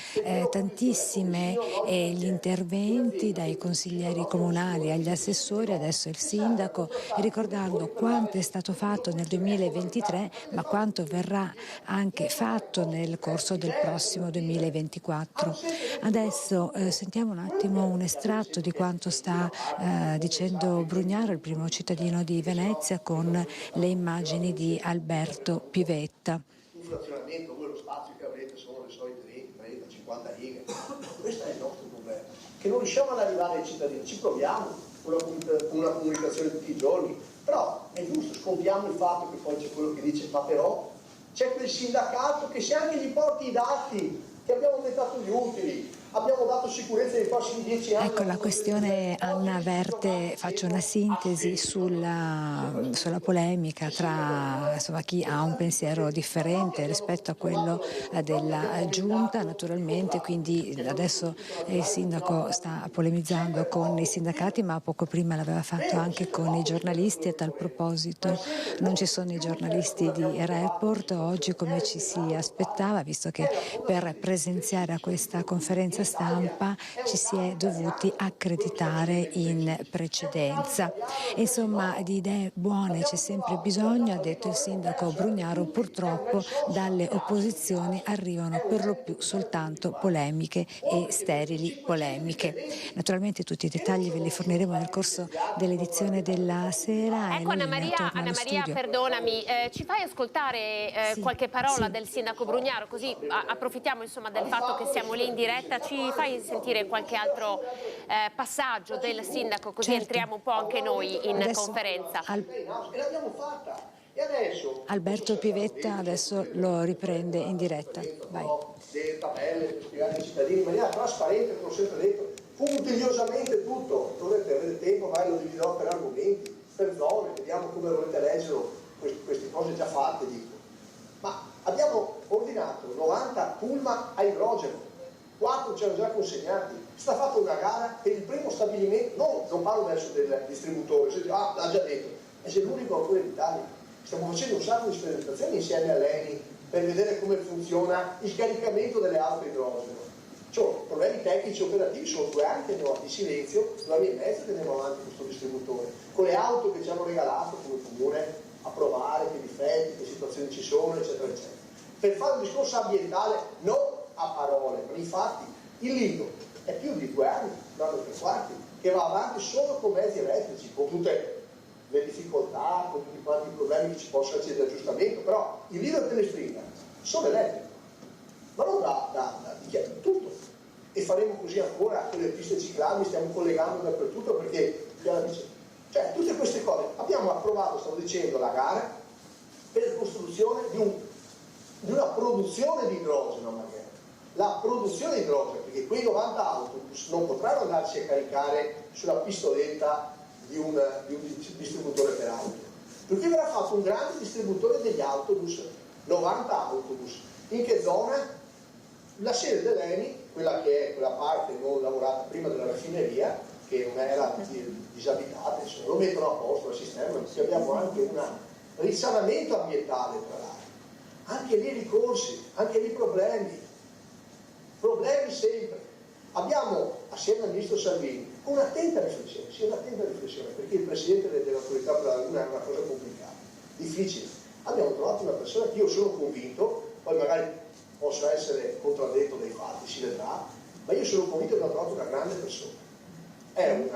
S: Tantissime gli interventi dai consiglieri comunali agli assessori, adesso il sindaco, ricordando quanto è stato fatto nel 2023, ma quanto verrà anche fatto nel corso del prossimo 2024. Adesso sentiamo un attimo un estratto di quanto sta dicendo Brugnaro, il primo cittadino di Venezia, con le immagini di Alberto Pivetta.
R: Un frazionamento, voi lo spazio che avrete sono le solite 20, 30, 50 righe. Questo è il nostro problema, che non riusciamo ad arrivare ai cittadini. Ci proviamo con una comunicazione tutti i giorni, però è giusto, scontiamo il fatto che poi c'è quello che dice ma però c'è quel sindacato che se anche gli porti i dati che abbiamo aumentato gli utili, abbiamo dato sicurezza nei prossimi 10 anni.
S: Ecco, la questione, Anna, verte, faccio una sintesi sulla polemica tra chi ha un pensiero differente rispetto a quello della Giunta, naturalmente, quindi adesso il sindaco sta polemizzando con i sindacati, ma poco prima l'aveva fatto anche con i giornalisti. A tal proposito non ci sono i giornalisti di Report oggi come ci si aspettava, visto che per presenziare a questa conferenza stampa ci si è dovuti accreditare in precedenza. Insomma, di idee buone c'è sempre bisogno, ha detto il sindaco Brugnaro. Purtroppo dalle opposizioni arrivano per lo più soltanto polemiche e sterili polemiche. Naturalmente tutti i dettagli ve li forniremo nel corso dell'edizione della sera.
B: Ecco, Anna Maria, perdonami, ci fai ascoltare qualche parola del sindaco Brugnaro, così approfittiamo insomma del fatto che siamo lì in diretta, ci fai sentire qualche altro passaggio del sindaco, così entriamo un po' anche noi in conferenza.
R: L'abbiamo fatta e adesso
S: Alberto Pivetta adesso lo riprende in diretta. Vai.
R: Delle tabelle per spiegare ai cittadini in maniera trasparente, come ho sempre detto, puntigliosamente tutto. Dovete avere tempo, vai, lo dividerò per argomenti, per zone, vediamo come volete leggere queste cose già fatte, dico. Ma abbiamo ordinato 90 pullman a idrogeno, 4 ci hanno già consegnati, è stata fatta una gara per il primo stabilimento, non parlo adesso del distributore, l'ha già detto, è l'unico ancora in Italia. Stiamo facendo un sacco di sperimentazioni insieme all'ENI per vedere come funziona il caricamento delle auto a idrogeno. Cioè, problemi tecnici operativi, sono 2 anni che andiamo avanti in silenzio, 2 anni e mezzo che andiamo avanti questo distributore, con le auto che ci hanno regalato come comune a provare che difetti, che situazioni ci sono, eccetera, eccetera. Per fare un discorso ambientale, non a parole, ma infatti il Lido è più di 2 anni, 1 anno e 3 quarti, che va avanti solo con mezzi elettrici, con tutte le difficoltà, con tutti quanti i problemi che ci possono essere di aggiustamento, però il Lido e Pellestrina sono elettrici, ma non di tutto. E faremo così ancora con le piste ciclabili, stiamo collegando dappertutto perché Chiara dice Cioè, tutte queste cose. Abbiamo approvato, stavo dicendo, la gara per la costruzione di una produzione di idrogeno, magari. La produzione di idrogeno, perché quei 90 autobus non potranno andarsi a caricare sulla pistoletta di un distributore per auto. Perché verrà fatto un grande distributore degli autobus, 90 autobus. In che zona? La sede dell'ENI, quella che è quella parte non lavorata prima della raffineria, che non era disabitata, insomma, lo mettono a posto il sistema, perché abbiamo anche un risanamento ambientale tra l'altro. Anche lì ricorsi, anche lì problemi sempre. Abbiamo, assieme al Ministro Salvini, un'attenta riflessione, perché il Presidente dell'Autorità per la Laguna è una cosa complicata, difficile. Abbiamo trovato una persona che io sono convinto, poi magari posso essere contraddetto dai fatti, si vedrà, ma io sono convinto che abbiamo trovato una grande persona. È un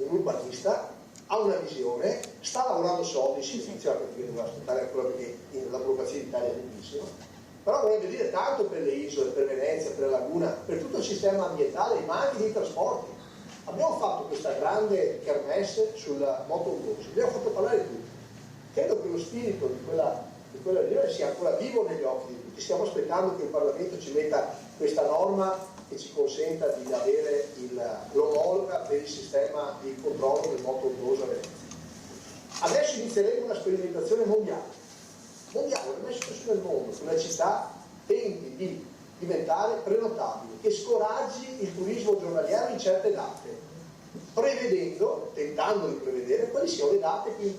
R: urbanista, ha una visione, sta lavorando soldi, si funziona perché doveva aspettare ancora perché la burocrazia d'Italia è lunghissima. Però vorrebbe dire tanto per le isole, per Venezia, per la Laguna, per tutto il sistema ambientale, ma anche dei trasporti. Abbiamo fatto questa grande kermesse sul motorbus, abbiamo fatto parlare tutti. Credo che lo spirito di quella riunione sia ancora vivo negli occhi di tutti. Stiamo aspettando che il Parlamento ci metta questa norma che ci consenta di avere l'omologa per il sistema di controllo del motorbus a Venezia. Adesso inizieremo una sperimentazione mondiale, non è mai successo nel mondo, che una città tenti di diventare prenotabile, che scoraggi il turismo giornaliero in certe date, tentando di prevedere quali siano le date più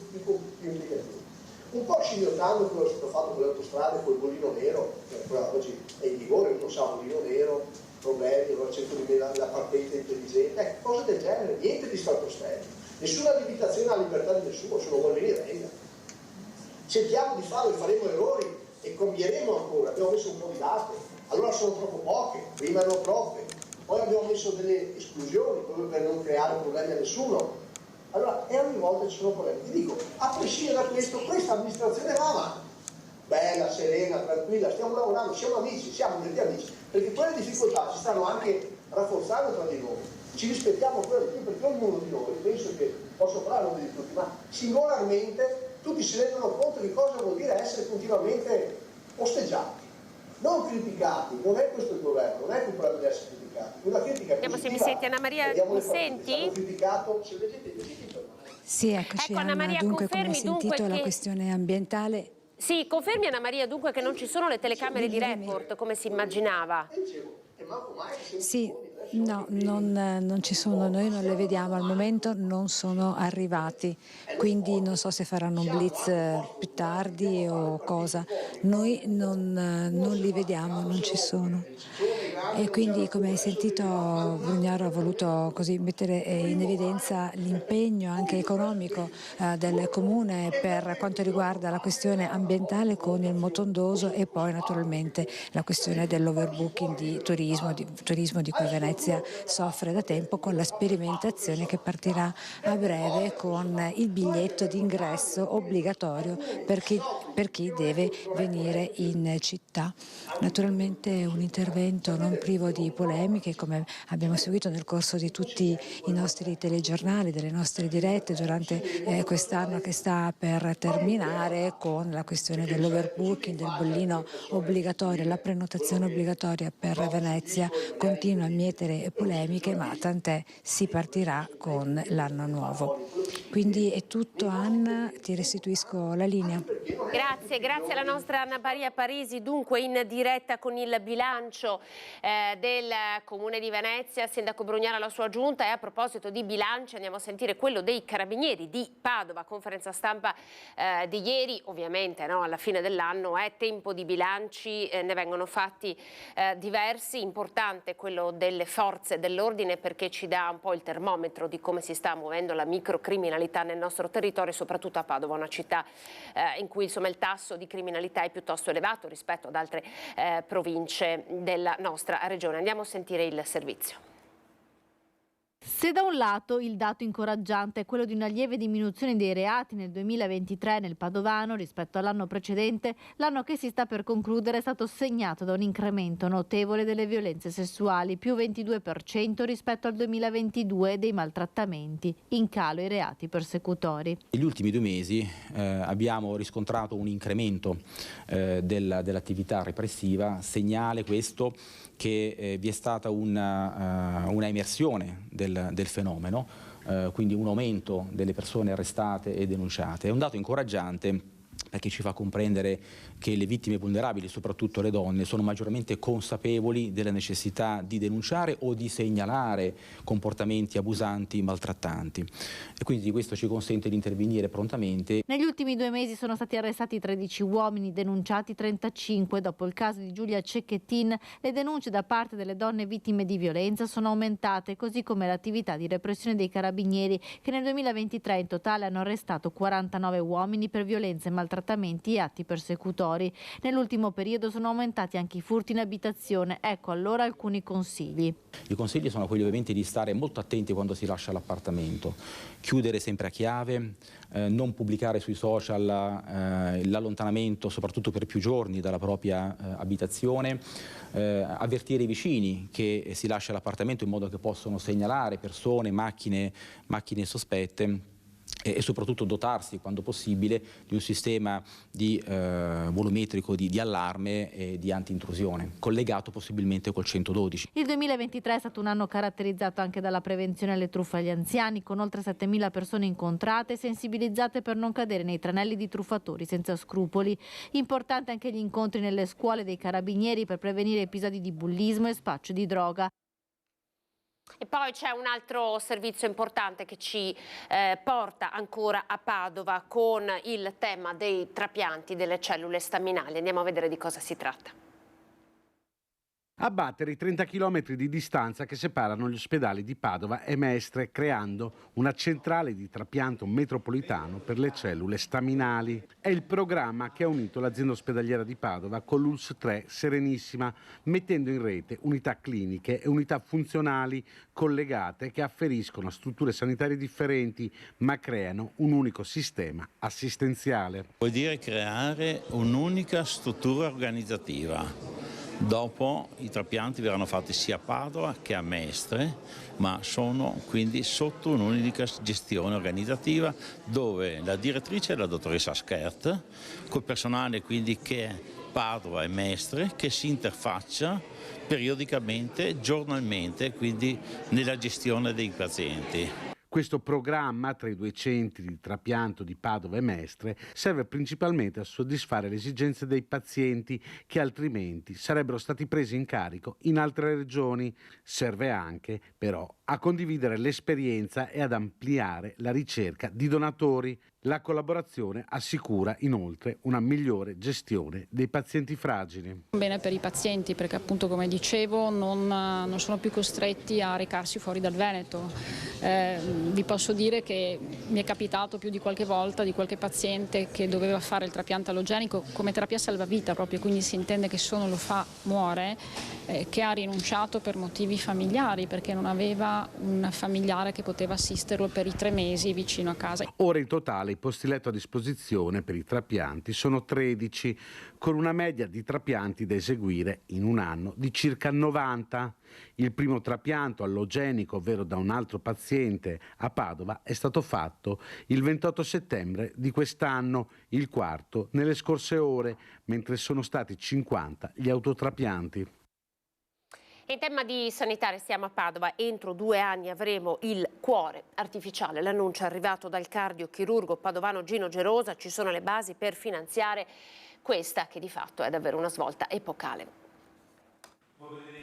R: implicative. Un po' scimmiottando quello che è stato fatto con le autostrade, con il bollino nero, che oggi è in vigore, uno sa bollino nero, problemi, allora cerco di vedere la partenza intelligente, cose del genere, niente di stratosferico, nessuna limitazione alla libertà di nessuno, se non vuole venire venga. Cerchiamo di farlo, faremo errori e cambieremo ancora, abbiamo messo un po' di date, allora sono troppo poche, prima erano troppe, poi abbiamo messo delle esclusioni proprio per non creare problemi a nessuno. Allora, e ogni volta ci sono problemi. Ti dico, a prescindere da questo, questa amministrazione va avanti. Bella, serena, tranquilla, stiamo lavorando, siamo amici, siamo degli amici, perché quelle difficoltà ci stanno anche rafforzando tra di noi. Ci rispettiamo ancora di più perché ognuno di noi, penso che posso parlare non di tutti, ma singolarmente tutti si rendono conto di cosa vuol dire essere continuamente osteggiati, non criticati. Non è questo il governo, non è il problema di essere criticati. Una critica
B: vediamo se mi senti, Anna Maria, mi senti?
R: Criticato, se leggete
S: sì, eccoci
B: ecco, Anna Maria,
S: dunque come hai sentito la
B: che...
S: questione ambientale.
B: Sì, confermi Anna Maria dunque che non ci sono le telecamere di Report come si immaginava?
S: Sì, no, non ci sono, noi non le vediamo, al momento non sono arrivati, quindi non so se faranno un blitz più tardi o cosa, noi non li vediamo, non ci sono. E quindi, come hai sentito, Brugnaro ha voluto così mettere in evidenza l'impegno anche economico del Comune per quanto riguarda la questione ambientale con il motondoso e poi naturalmente la questione dell'overbooking di turismo di cui Venezia soffre da tempo, con la sperimentazione che partirà a breve con il biglietto d'ingresso obbligatorio per chi deve venire in città. Naturalmente un intervento non privo di polemiche, come abbiamo seguito nel corso di tutti i nostri telegiornali, delle nostre dirette durante quest'anno che sta per terminare, con la questione dell'overbooking, del bollino obbligatorio, la prenotazione obbligatoria per Venezia continua a mietere polemiche, ma tant'è, si partirà con l'anno nuovo. Quindi è tutto, Anna, ti restituisco la linea.
B: Grazie alla nostra Anna Maria Parisi, dunque in diretta con il bilancio del Comune di Venezia, Sindaco Brugnaro alla sua giunta. E a proposito di bilancio andiamo a sentire quello dei Carabinieri di Padova, conferenza stampa di ieri. Ovviamente no, alla fine dell'anno è tempo di bilanci, ne vengono fatti diversi, importante quello delle forze dell'ordine perché ci dà un po' il termometro di come si sta muovendo la microcriminalità nel nostro territorio, soprattutto a Padova, una città in cui insomma il tasso di criminalità è piuttosto elevato rispetto ad altre province della nostra regione. Andiamo a sentire il servizio.
N: Se da un lato il dato incoraggiante è quello di una lieve diminuzione dei reati nel 2023 nel Padovano rispetto all'anno precedente, l'anno che si sta per concludere è stato segnato da un incremento notevole delle violenze sessuali, più 22% rispetto al 2022, e dei maltrattamenti, in calo i reati persecutori.
T: Negli ultimi 2 mesi abbiamo riscontrato un incremento dell'attività repressiva, segnale questo che vi è stata una emersione del fenomeno, quindi un aumento delle persone arrestate e denunciate. È un dato incoraggiante perché ci fa comprendere che le vittime vulnerabili, soprattutto le donne, sono maggiormente consapevoli della necessità di denunciare o di segnalare comportamenti abusanti, maltrattanti, e quindi questo ci consente di intervenire prontamente.
N: Negli ultimi 2 mesi sono stati arrestati 13 uomini, denunciati 35. Dopo il caso di Giulia Cecchettin, le denunce da parte delle donne vittime di violenza sono aumentate, così come l'attività di repressione dei carabinieri, che nel 2023 in totale hanno arrestato 49 uomini per violenze, maltrattamenti e atti persecutori. Nell'ultimo periodo sono aumentati anche i furti in abitazione. Ecco allora alcuni consigli.
T: I consigli sono quelli ovviamente di stare molto attenti quando si lascia l'appartamento, chiudere sempre a chiave, non pubblicare sui social l'allontanamento soprattutto per più giorni dalla propria abitazione, avvertire i vicini che si lascia l'appartamento in modo che possono segnalare persone, macchine sospette, e soprattutto dotarsi quando possibile di un sistema di volumetrico di allarme e di anti-intrusione, collegato possibilmente col 112.
N: Il 2023 è stato un anno caratterizzato anche dalla prevenzione alle truffe agli anziani, con oltre 7.000 persone incontrate e sensibilizzate per non cadere nei tranelli di truffatori senza scrupoli. Importante anche gli incontri nelle scuole dei carabinieri per prevenire episodi di bullismo e spaccio di droga.
B: E poi c'è un altro servizio importante che ci porta ancora a Padova con il tema dei trapianti delle cellule staminali. Andiamo a vedere di cosa si tratta.
O: Abbattere i 30 km di distanza che separano gli ospedali di Padova e Mestre, creando una centrale di trapianto metropolitano per le cellule staminali. È il programma che ha unito l'azienda ospedaliera di Padova con l'ULSS 3 Serenissima, mettendo in rete unità cliniche e unità funzionali collegate che afferiscono a strutture sanitarie differenti, ma creano un unico sistema assistenziale.
U: Vuol dire creare un'unica struttura organizzativa. Dopo i trapianti verranno fatti sia a Padova che a Mestre, ma sono quindi sotto un'unica gestione organizzativa dove la direttrice è la dottoressa Skert, col personale quindi che è Padova e Mestre, che si interfaccia periodicamente, giornalmente, quindi nella gestione dei pazienti.
O: Questo programma tra i 2 centri di trapianto di Padova e Mestre serve principalmente a soddisfare le esigenze dei pazienti che altrimenti sarebbero stati presi in carico in altre regioni. Serve anche, però, a condividere l'esperienza e ad ampliare la ricerca di donatori. La collaborazione assicura inoltre una migliore gestione dei pazienti fragili.
V: Bene per i pazienti perché appunto, come dicevo, non sono più costretti a recarsi fuori dal Veneto. Vi posso dire che mi è capitato più di qualche volta di qualche paziente che doveva fare il trapianto allogenico come terapia salvavita proprio, quindi si intende che se uno lo fa muore, che ha rinunciato per motivi familiari perché non aveva un familiare che poteva assisterlo per i 3 mesi vicino a casa.
O: Ora in totale i posti letto a disposizione per i trapianti sono 13, con una media di trapianti da eseguire in un anno di circa 90. Il primo trapianto allogenico, ovvero da un altro paziente a Padova, è stato fatto il 28 settembre di quest'anno, il quarto nelle scorse ore, mentre sono stati 50 gli autotrapianti.
B: In tema di sanità restiamo a Padova. Entro 2 anni avremo il cuore artificiale. L'annuncio è arrivato dal cardiochirurgo padovano Gino Gerosa. Ci sono le basi per finanziare questa che di fatto è davvero una svolta epocale.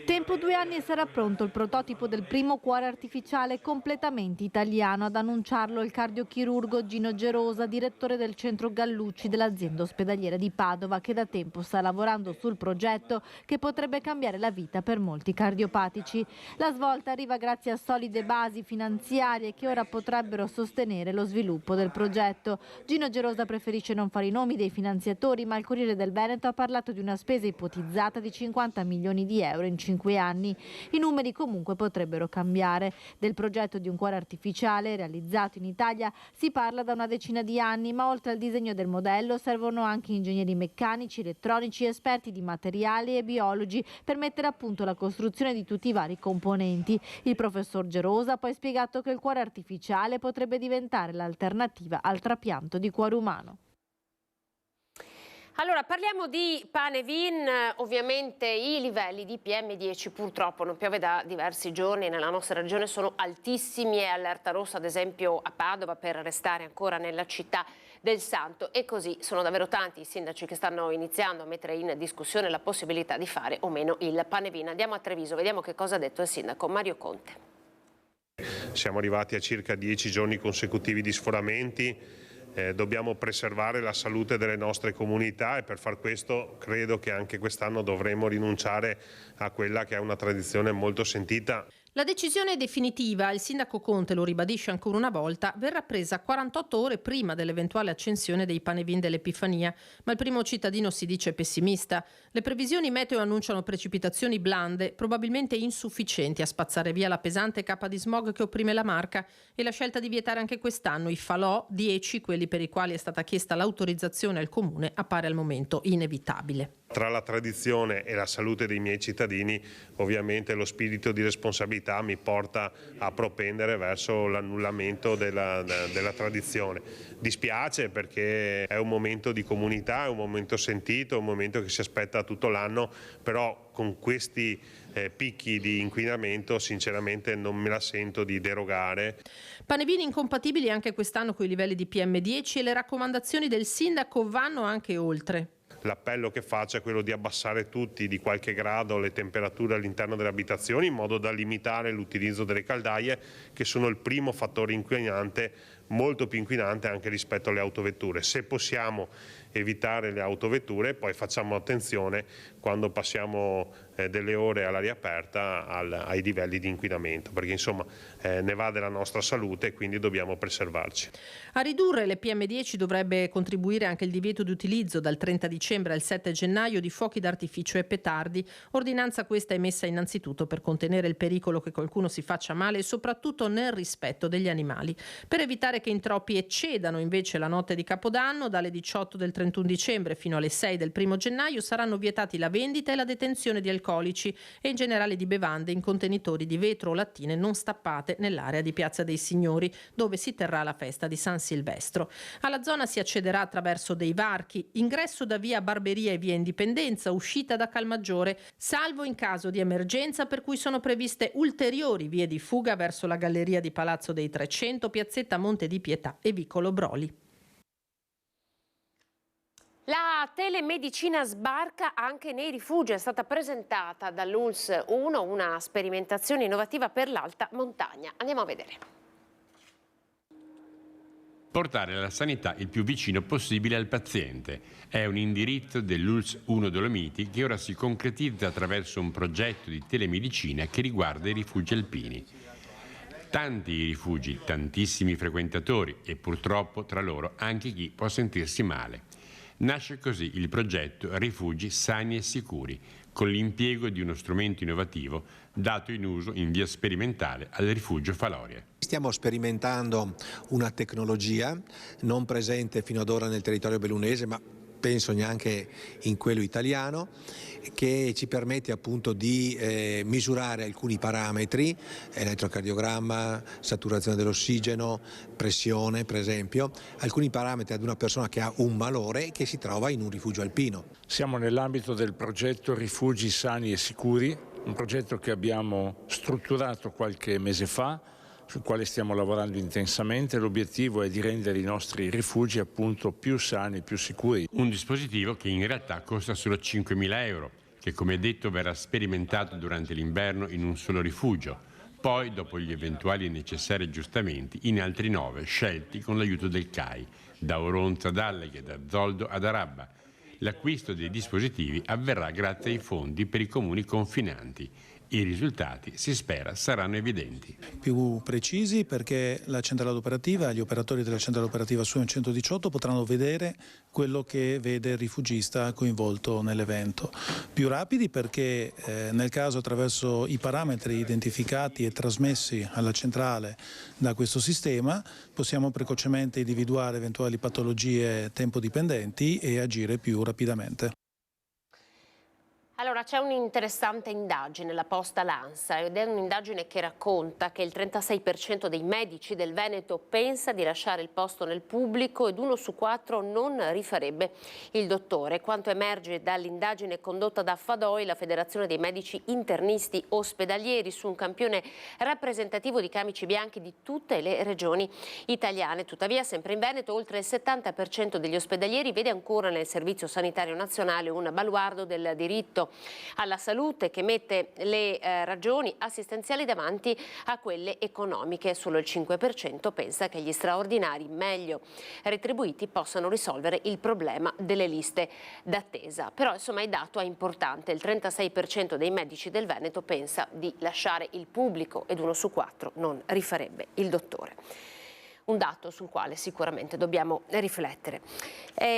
N: Tempo 2 anni e sarà pronto il prototipo del primo cuore artificiale completamente italiano. Ad annunciarlo il cardiochirurgo Gino Gerosa, direttore del centro Gallucci dell'azienda ospedaliera di Padova, che da tempo sta lavorando sul progetto che potrebbe cambiare la vita per molti cardiopatici. La svolta arriva grazie a solide basi finanziarie che ora potrebbero sostenere lo sviluppo del progetto. Gino Gerosa preferisce non fare i nomi dei finanziatori, ma il Corriere del Veneto ha parlato di una spesa ipotizzata di 50 milioni di euro in 5 5 anni. I numeri comunque potrebbero cambiare. Del progetto di un cuore artificiale realizzato in Italia si parla da una decina di anni, ma oltre al disegno del modello servono anche ingegneri meccanici, elettronici, esperti di materiali e biologi per mettere a punto la costruzione di tutti i vari componenti. Il professor Gerosa ha poi spiegato che il cuore artificiale potrebbe diventare l'alternativa al trapianto di cuore umano.
B: Allora, parliamo di pane e vin. Ovviamente i livelli di PM10 purtroppo non piove da diversi giorni nella nostra regione, sono altissimi e allerta rossa ad esempio a Padova per restare ancora nella città del Santo, e così sono davvero tanti i sindaci che stanno iniziando a mettere in discussione la possibilità di fare o meno il pane e vin. Andiamo a Treviso, vediamo che cosa ha detto il sindaco Mario Conte.
D: Siamo arrivati a circa 10 giorni consecutivi di sforamenti. Dobbiamo preservare la salute delle nostre comunità e per far questo credo che anche quest'anno dovremo rinunciare a quella che è una tradizione molto sentita.
E: La decisione è definitiva, il sindaco Conte lo ribadisce ancora una volta, verrà presa 48 ore prima dell'eventuale accensione dei pane e vin dell'Epifania, ma il primo cittadino si dice pessimista. Le previsioni meteo annunciano precipitazioni blande, probabilmente insufficienti a spazzare via la pesante cappa di smog che opprime la Marca, e la scelta di vietare anche quest'anno i falò, 10, quelli per i quali è stata chiesta l'autorizzazione al comune, appare al momento inevitabile.
D: Tra la tradizione e la salute dei miei cittadini, ovviamente lo spirito di responsabilità mi porta a propendere verso l'annullamento della tradizione. Dispiace perché è un momento di comunità, è un momento sentito, è un momento che si aspetta tutto l'anno, però con questi picchi di inquinamento sinceramente non me la sento di derogare.
E: Pane e vin incompatibili anche quest'anno con i livelli di PM10 e le raccomandazioni del sindaco vanno anche oltre.
D: L'appello che faccio è quello di abbassare tutti di qualche grado le temperature all'interno delle abitazioni in modo da limitare l'utilizzo delle caldaie, che sono il primo fattore inquinante, molto più inquinante anche rispetto alle autovetture. Se possiamo evitare le autovetture, poi facciamo attenzione quando passiamo delle ore all'aria aperta ai livelli di inquinamento, perché insomma ne va della nostra salute e quindi dobbiamo preservarci.
E: A ridurre le PM10 dovrebbe contribuire anche il divieto di utilizzo dal 30 dicembre al 7 gennaio di fuochi d'artificio e petardi, ordinanza questa emessa innanzitutto per contenere il pericolo che qualcuno si faccia male e soprattutto nel rispetto degli animali. Per evitare che in troppi eccedano invece la notte di Capodanno, dalle 18 del 31 dicembre fino alle 6 del 1 gennaio saranno vietati la vendita e la detenzione di alcolici e in generale di bevande in contenitori di vetro o lattine non stappate nell'area di Piazza dei Signori, dove si terrà la festa di San Silvestro. Alla zona si accederà attraverso dei varchi, ingresso da via Barberia e via Indipendenza, uscita da Calmaggiore, salvo in caso di emergenza, per cui sono previste ulteriori vie di fuga verso la galleria di Palazzo dei 300, piazzetta Monte di Pietà e vicolo Broli.
B: La telemedicina sbarca anche nei rifugi, è stata presentata dall'ULSS 1 una sperimentazione innovativa per l'alta montagna. Andiamo a vedere.
M: Portare la sanità il più vicino possibile al paziente è un indirizzo dell'ULSS 1 Dolomiti che ora si concretizza attraverso un progetto di telemedicina che riguarda i rifugi alpini. Tanti i rifugi, tantissimi frequentatori e purtroppo tra loro anche chi può sentirsi male. Nasce così il progetto Rifugi Sani e Sicuri, con l'impiego di uno strumento innovativo dato in uso in via sperimentale al rifugio Faloria.
W: Stiamo sperimentando una tecnologia non presente fino ad ora nel territorio bellunese, ma penso neanche in quello italiano, che ci permette appunto di misurare alcuni parametri, elettrocardiogramma, saturazione dell'ossigeno, pressione per esempio, alcuni parametri ad una persona che ha un malore che si trova in un rifugio alpino.
X: Siamo nell'ambito del progetto Rifugi Sani e Sicuri, un progetto che abbiamo strutturato qualche mese fa, sul quale stiamo lavorando intensamente. L'obiettivo è di rendere i nostri rifugi appunto più sani, più sicuri.
M: Un dispositivo che in realtà costa solo 5.000 euro, che come detto verrà sperimentato durante l'inverno in un solo rifugio, poi dopo gli eventuali e necessari aggiustamenti in altri 9 scelti con l'aiuto del CAI, da Oronzo ad Alleghe, da Zoldo ad Arabba. L'acquisto dei dispositivi avverrà grazie ai fondi per i comuni confinanti. I risultati, si spera, saranno evidenti.
A: Più precisi, perché la centrale operativa, gli operatori della centrale operativa SUEM 118 potranno vedere quello che vede il rifugista coinvolto nell'evento. Più rapidi perché nel caso, attraverso i parametri identificati e trasmessi alla centrale da questo sistema, possiamo precocemente individuare eventuali patologie tempodipendenti e agire più rapidamente.
B: Allora, c'è un'interessante indagine, la Posta l'ANSA, ed è un'indagine che racconta che il 36% dei medici del Veneto pensa di lasciare il posto nel pubblico ed 1 su 4 non rifarebbe il dottore. Quanto emerge dall'indagine condotta da Fadoi, la Federazione dei Medici Internisti Ospedalieri, su un campione rappresentativo di camici bianchi di tutte le regioni italiane. Tuttavia, sempre in Veneto, oltre il 70% degli ospedalieri vede ancora nel Servizio Sanitario Nazionale un baluardo del diritto alla salute che mette le ragioni assistenziali davanti a quelle economiche. Solo il 5% pensa che gli straordinari meglio retribuiti possano risolvere il problema delle liste d'attesa. Però insomma il dato è importante, il 36% dei medici del Veneto pensa di lasciare il pubblico ed 1 su 4 non rifarebbe il dottore. Un dato sul quale sicuramente dobbiamo riflettere.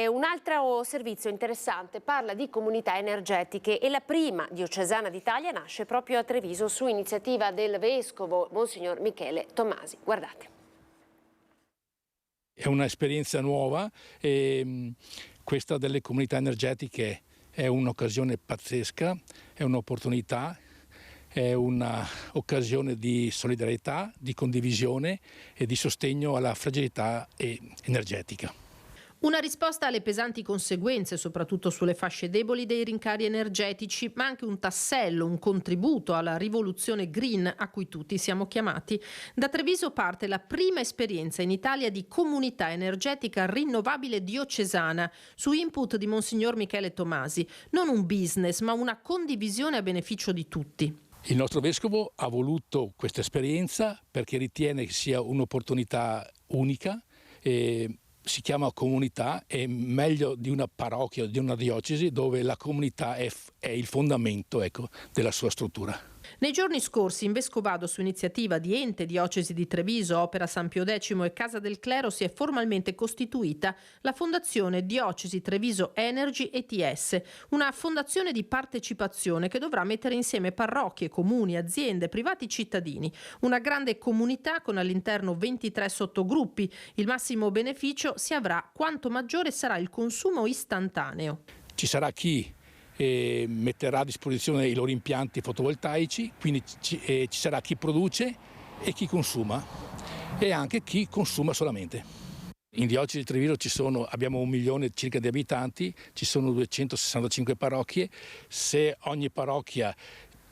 B: Un altro servizio interessante parla di comunità energetiche e la prima diocesana d'Italia nasce proprio a Treviso su iniziativa del vescovo Monsignor Michele Tomasi. Guardate.
G: È un'esperienza nuova e questa delle comunità energetiche è un'occasione pazzesca, è un'opportunità. È un'occasione di solidarietà, di condivisione e di sostegno alla fragilità energetica.
E: Una risposta alle pesanti conseguenze, soprattutto sulle fasce deboli, dei rincari energetici, ma anche un tassello, un contributo alla rivoluzione green a cui tutti siamo chiamati. Da Treviso parte la prima esperienza in Italia di comunità energetica rinnovabile diocesana, su input di Monsignor Michele Tomasi. Non un business, ma una condivisione a beneficio di tutti.
G: Il nostro vescovo ha voluto questa esperienza perché ritiene che sia un'opportunità unica, e si chiama comunità, è meglio di una parrocchia, di una diocesi dove la comunità è il fondamento, della sua struttura.
E: Nei giorni scorsi in Vescovado, su iniziativa di Ente Diocesi di Treviso, Opera San Pio X e Casa del Clero, si è formalmente costituita la Fondazione Diocesi Treviso Energy ETS, una fondazione di partecipazione che dovrà mettere insieme parrocchie, comuni, aziende, privati cittadini. Una grande comunità con all'interno 23 sottogruppi. Il massimo beneficio si avrà quanto maggiore sarà il consumo istantaneo.
G: Ci sarà chi metterà a disposizione i loro impianti fotovoltaici, quindi ci sarà chi produce e chi consuma, e anche chi consuma solamente. In Diocesi di Treviso abbiamo 1 milione circa di abitanti, ci sono 265 parrocchie. Se ogni parrocchia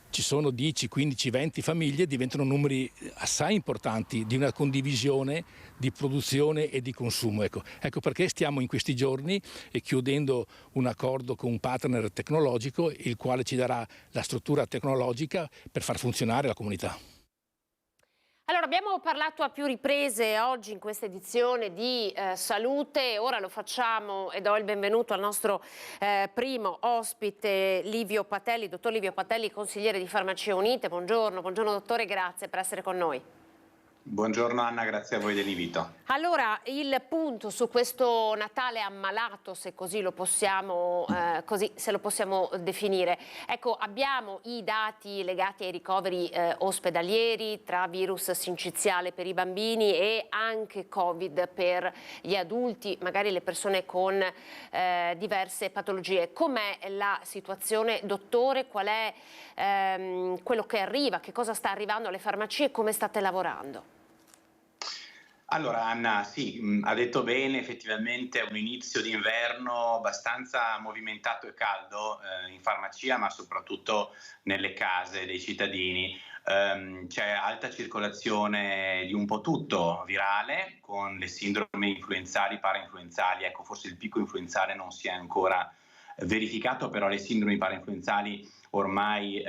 G: ci sono 10, 15, 20 famiglie, diventano numeri assai importanti di una condivisione di produzione e di consumo. Ecco perché stiamo in questi giorni chiudendo un accordo con un partner tecnologico, il quale ci darà la struttura tecnologica per far funzionare la comunità.
B: Allora, abbiamo parlato a più riprese oggi in questa edizione di salute, ora lo facciamo e do il benvenuto al nostro primo ospite, Livio Patelli, dottor Livio Patelli, consigliere di Farmacie Unite. Buongiorno dottore, grazie per essere con noi.
H: Buongiorno Anna, grazie a voi dell'invito.
B: Allora, il punto su questo Natale ammalato, se così lo possiamo, se lo possiamo definire. Ecco, abbiamo i dati legati ai ricoveri ospedalieri tra virus sinciziale per i bambini e anche Covid per gli adulti, magari le persone con diverse patologie. Com'è la situazione, dottore? Qual è quello che arriva? Che cosa sta arrivando alle farmacie? Come state lavorando?
H: Allora Anna, sì, ha detto bene, effettivamente è un inizio di inverno abbastanza movimentato e caldo in farmacia, ma soprattutto nelle case dei cittadini. C'è alta circolazione di un po' tutto virale, con le sindromi influenzali, parainfluenzali. Ecco, forse il picco influenzale non si è ancora verificato, però le sindromi parainfluenzali ormai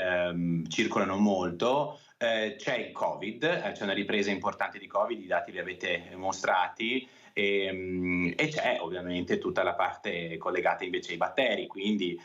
H: circolano molto. C'è il Covid, c'è una ripresa importante di Covid, i dati li avete mostrati, e c'è ovviamente tutta la parte collegata invece ai batteri, quindi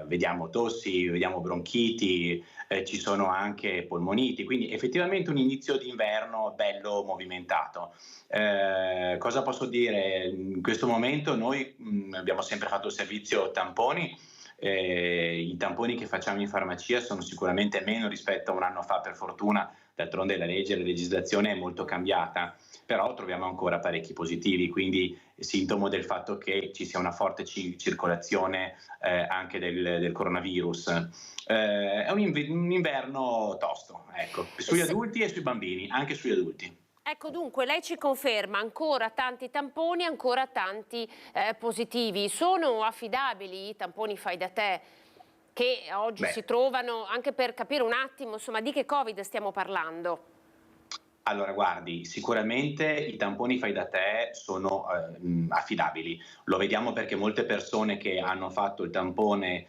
H: vediamo tossi, vediamo bronchiti, ci sono anche polmoniti, quindi effettivamente un inizio d'inverno bello movimentato. Cosa posso dire? In questo momento noi abbiamo sempre fatto il servizio tamponi. I tamponi che facciamo in farmacia sono sicuramente meno rispetto a un anno fa, per fortuna, d'altronde la legislazione è molto cambiata, però troviamo ancora parecchi positivi, quindi sintomo del fatto che ci sia una forte circolazione anche del coronavirus. È un inverno tosto, ecco, sugli adulti e sui bambini, anche sugli adulti.
B: Ecco, dunque, lei ci conferma ancora tanti tamponi, ancora tanti positivi. Sono affidabili i tamponi fai da te che oggi si trovano, anche per capire un attimo, insomma, di che Covid stiamo parlando?
H: Allora, guardi, sicuramente i tamponi fai da te sono affidabili. Lo vediamo perché molte persone che hanno fatto il tampone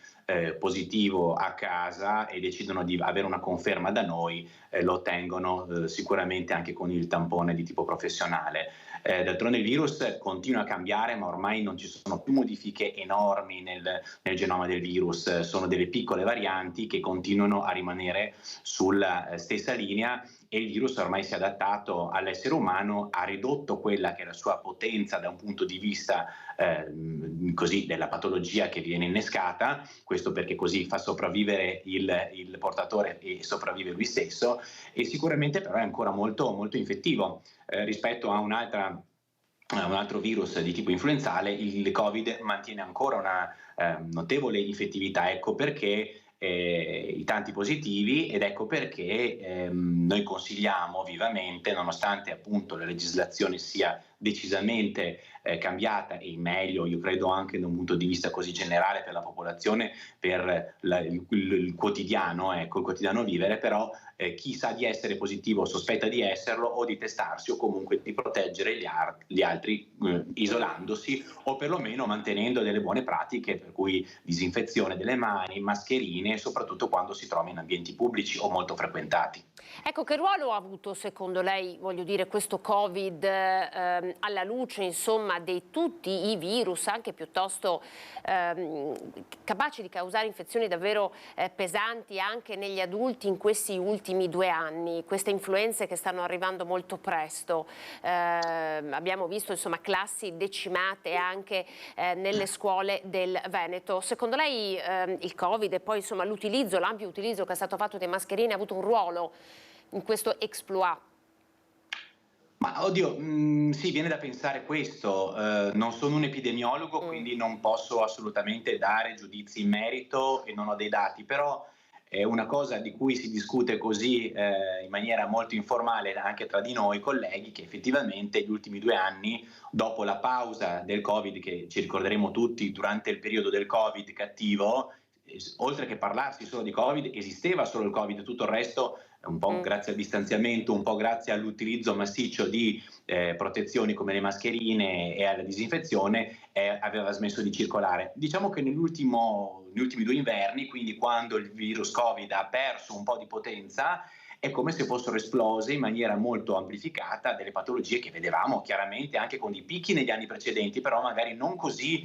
H: positivo a casa e decidono di avere una conferma da noi lo ottengono sicuramente anche con il tampone di tipo professionale. D'altronde il virus continua a cambiare, ma ormai non ci sono più modifiche enormi nel genoma del virus, sono delle piccole varianti che continuano a rimanere sulla stessa linea e il virus ormai si è adattato all'essere umano, ha ridotto quella che è la sua potenza da un punto di vista così della patologia che viene innescata, questo perché così fa sopravvivere il portatore e sopravvive lui stesso, e sicuramente però è ancora molto, molto infettivo rispetto a un altro virus di tipo influenzale. Il Covid mantiene ancora una notevole infettività, ecco perché i tanti positivi, ed ecco perché noi consigliamo vivamente, nonostante appunto la legislazione sia decisamente cambiata e in meglio, io credo anche da un punto di vista così generale per la popolazione, per il quotidiano, ecco, il quotidiano vivere, però chi sa di essere positivo o sospetta di esserlo, o di testarsi o comunque di proteggere gli altri isolandosi o perlomeno mantenendo delle buone pratiche, per cui disinfezione delle mani, mascherine, soprattutto quando si trova in ambienti pubblici o molto frequentati.
B: Ecco, che ruolo ha avuto secondo lei, voglio dire, questo Covid alla luce insomma di tutti i virus anche piuttosto capaci di causare infezioni davvero pesanti anche negli adulti in questi ultimi 2 anni, queste influenze che stanno arrivando molto presto, abbiamo visto insomma classi decimate anche nelle scuole del Veneto. Secondo lei il Covid e poi insomma l'utilizzo, l'ampio utilizzo che è stato fatto delle mascherine ha avuto un ruolo in questo exploit?
H: Ma oddio, sì, viene da pensare questo. Non sono un epidemiologo, quindi non posso assolutamente dare giudizi in merito e non ho dei dati, però è una cosa di cui si discute così in maniera molto informale anche tra di noi colleghi, che effettivamente gli ultimi 2 anni, dopo la pausa del Covid, che ci ricorderemo tutti durante il periodo del Covid cattivo, oltre che parlarsi solo di Covid, esisteva solo il Covid, tutto il resto, un po' grazie al distanziamento, un po' grazie all'utilizzo massiccio di protezioni come le mascherine e alla disinfezione, aveva smesso di circolare. Diciamo che negli ultimi 2 inverni, quindi quando il virus Covid ha perso un po' di potenza, è come se fossero esplose in maniera molto amplificata delle patologie che vedevamo chiaramente anche con dei picchi negli anni precedenti, però magari non così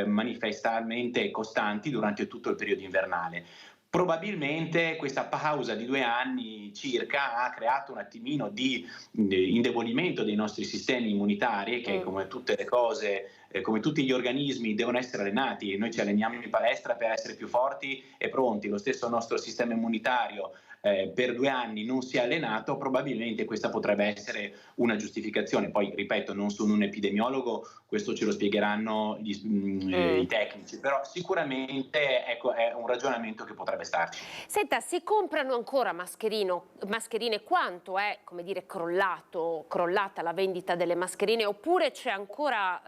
H: manifestamente costanti durante tutto il periodo invernale. Probabilmente questa pausa di 2 anni circa ha creato un attimino di indebolimento dei nostri sistemi immunitari, che come tutte le cose, come tutti gli organismi, devono essere allenati. Noi ci alleniamo in palestra per essere più forti e pronti. Lo stesso nostro sistema immunitario per 2 anni non si è allenato, probabilmente questa potrebbe essere una giustificazione. Poi ripeto, non sono un epidemiologo, questo ce lo spiegheranno i tecnici, però sicuramente ecco, è un ragionamento che potrebbe starci.
B: Senta, si comprano ancora mascherine? Quanto è, come dire, crollata la vendita delle mascherine, oppure c'è ancora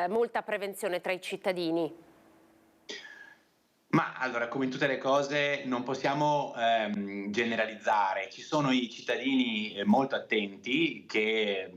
B: molta prevenzione tra i cittadini?
H: Ma allora, come in tutte le cose, non possiamo generalizzare. Ci sono i cittadini molto attenti che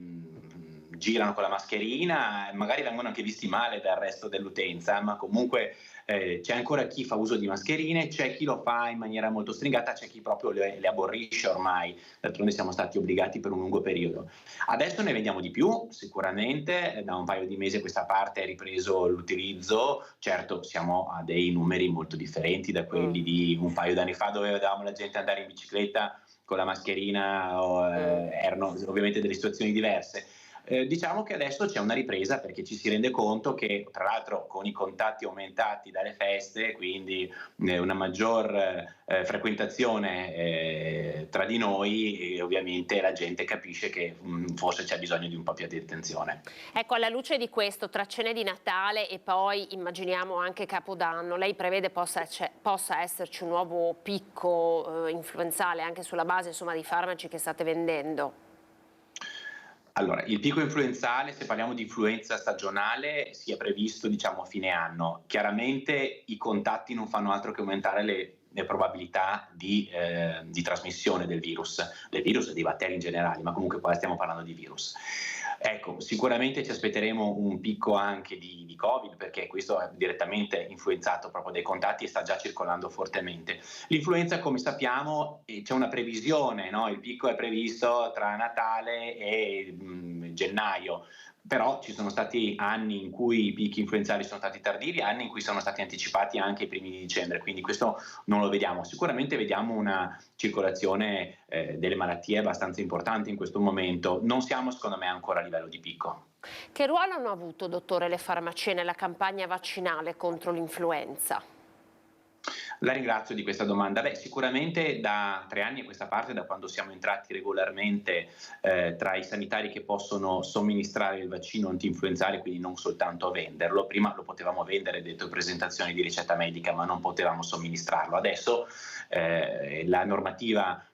H: girano con la mascherina, magari vengono anche visti male dal resto dell'utenza, ma comunque c'è ancora chi fa uso di mascherine, c'è chi lo fa in maniera molto stringata, c'è chi proprio le aborrisce ormai, d'altronde siamo stati obbligati per un lungo periodo. Adesso ne vediamo di più, sicuramente, da un paio di mesi a questa parte è ripreso l'utilizzo, certo siamo a dei numeri molto differenti da quelli di un paio d'anni fa dove vedevamo la gente andare in bicicletta con la mascherina, erano ovviamente delle situazioni diverse. Diciamo che adesso c'è una ripresa perché ci si rende conto che, tra l'altro, con i contatti aumentati dalle feste, quindi una maggior frequentazione tra di noi, ovviamente la gente capisce che forse c'è bisogno di un po' più di attenzione.
B: Ecco, alla luce di questo, tra cene di Natale e poi immaginiamo anche Capodanno, lei prevede possa esserci un nuovo picco influenzale anche sulla base, insomma, dei farmaci che state vendendo?
H: Allora, il picco influenzale, se parliamo di influenza stagionale, si è previsto, diciamo, a fine anno. Chiaramente i contatti non fanno altro che aumentare le probabilità di trasmissione del virus e dei batteri in generale, ma comunque poi stiamo parlando di virus. Ecco, sicuramente ci aspetteremo un picco anche di Covid, perché questo è direttamente influenzato proprio dai contatti e sta già circolando fortemente. L'influenza, come sappiamo, c'è una previsione, no? Il picco è previsto tra Natale e gennaio. Però ci sono stati anni in cui i picchi influenzali sono stati tardivi, anni in cui sono stati anticipati anche i primi di dicembre, quindi questo non lo vediamo. Sicuramente vediamo una circolazione delle malattie abbastanza importante in questo momento. Non siamo, secondo me, ancora a livello di picco.
B: Che ruolo hanno avuto, dottore, le farmacie nella campagna vaccinale contro l'influenza?
H: La ringrazio di questa domanda. Sicuramente da 3 anni a questa parte, da quando siamo entrati regolarmente tra i sanitari che possono somministrare il vaccino antinfluenzale, quindi non soltanto venderlo. Prima lo potevamo vendere dentro presentazioni di ricetta medica, ma non potevamo somministrarlo. Adesso la normativa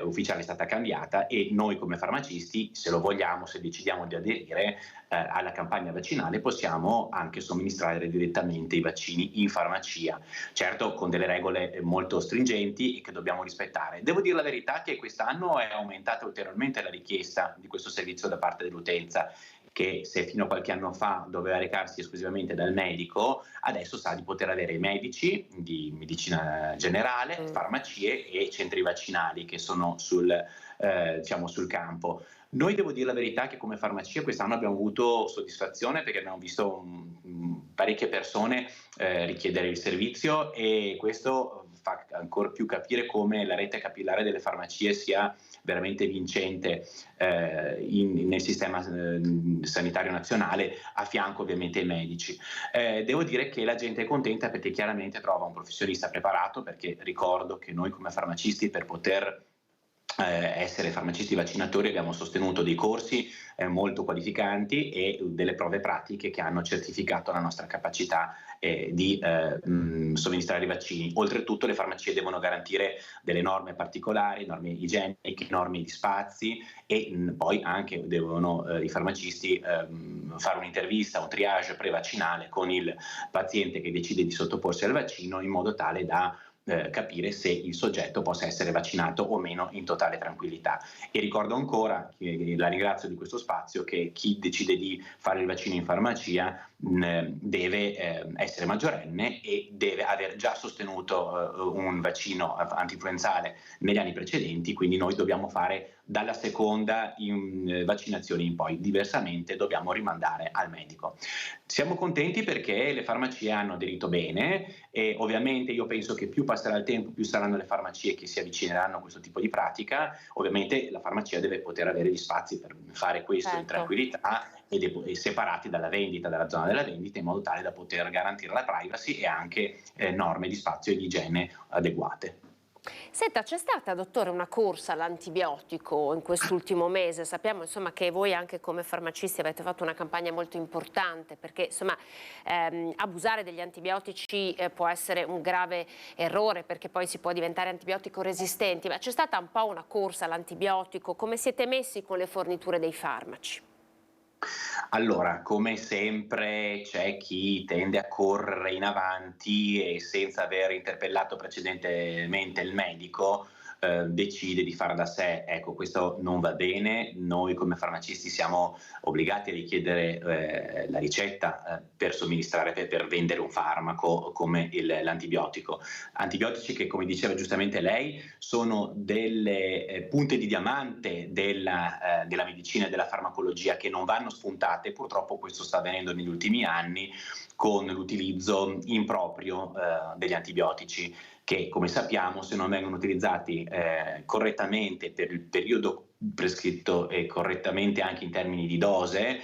H: ufficiale è stata cambiata e noi come farmacisti, se lo vogliamo, se decidiamo di aderire alla campagna vaccinale, possiamo anche somministrare direttamente i vaccini in farmacia, certo con delle regole molto stringenti e che dobbiamo rispettare. Devo dire la verità che quest'anno è aumentata ulteriormente la richiesta di questo servizio da parte dell'utenza, che se fino a qualche anno fa doveva recarsi esclusivamente dal medico, adesso sa di poter avere medici di medicina generale, farmacie e centri vaccinali che sono sul campo. Noi, devo dire la verità, che come farmacia quest'anno abbiamo avuto soddisfazione perché abbiamo visto parecchie persone richiedere il servizio, e questo fa ancora più capire come la rete capillare delle farmacie sia veramente vincente nel sistema sanitario nazionale, a fianco ovviamente ai medici. Devo dire che la gente è contenta perché chiaramente trova un professionista preparato, perché ricordo che noi come farmacisti, per poter essere farmacisti vaccinatori, abbiamo sostenuto dei corsi molto qualificanti e delle prove pratiche che hanno certificato la nostra capacità di somministrare i vaccini. Oltretutto le farmacie devono garantire delle norme particolari, norme igieniche, norme di spazi, e poi anche devono i farmacisti fare un'intervista, un triage prevaccinale con il paziente che decide di sottoporsi al vaccino, in modo tale da capire se il soggetto possa essere vaccinato o meno in totale tranquillità. E ricordo ancora, la ringrazio di questo spazio, che chi decide di fare il vaccino in farmacia deve essere maggiorenne e deve aver già sostenuto un vaccino antinfluenzale negli anni precedenti, quindi noi dobbiamo fare dalla seconda vaccinazione in poi, diversamente dobbiamo rimandare al medico. Siamo contenti perché le farmacie hanno aderito bene, e ovviamente io penso che più passerà il tempo, più saranno le farmacie che si avvicineranno a questo tipo di pratica. Ovviamente la farmacia deve poter avere gli spazi per fare questo in tranquillità e separati dalla vendita, dalla zona della vendita, in modo tale da poter garantire la privacy e anche norme di spazio e di igiene adeguate.
B: Senta, c'è stata, dottore, una corsa all'antibiotico in quest'ultimo mese. Sappiamo, insomma, che voi anche come farmacisti avete fatto una campagna molto importante, perché insomma abusare degli antibiotici può essere un grave errore, perché poi si può diventare antibiotico resistenti. Ma c'è stata un po' una corsa all'antibiotico? Come siete messi con le forniture dei farmaci?
H: Allora, come sempre c'è chi tende a correre in avanti e, senza aver interpellato precedentemente il medico, decide di fare da sé. Ecco, questo non va bene. Noi come farmacisti siamo obbligati a richiedere la ricetta per somministrare, per vendere un farmaco come l'antibiotico. Antibiotici che, come diceva giustamente lei, sono delle punte di diamante della medicina e della farmacologia che non vanno spuntate. Purtroppo questo sta avvenendo negli ultimi anni con l'utilizzo improprio degli antibiotici, che, come sappiamo, se non vengono utilizzati correttamente per il periodo prescritto e correttamente anche in termini di dose,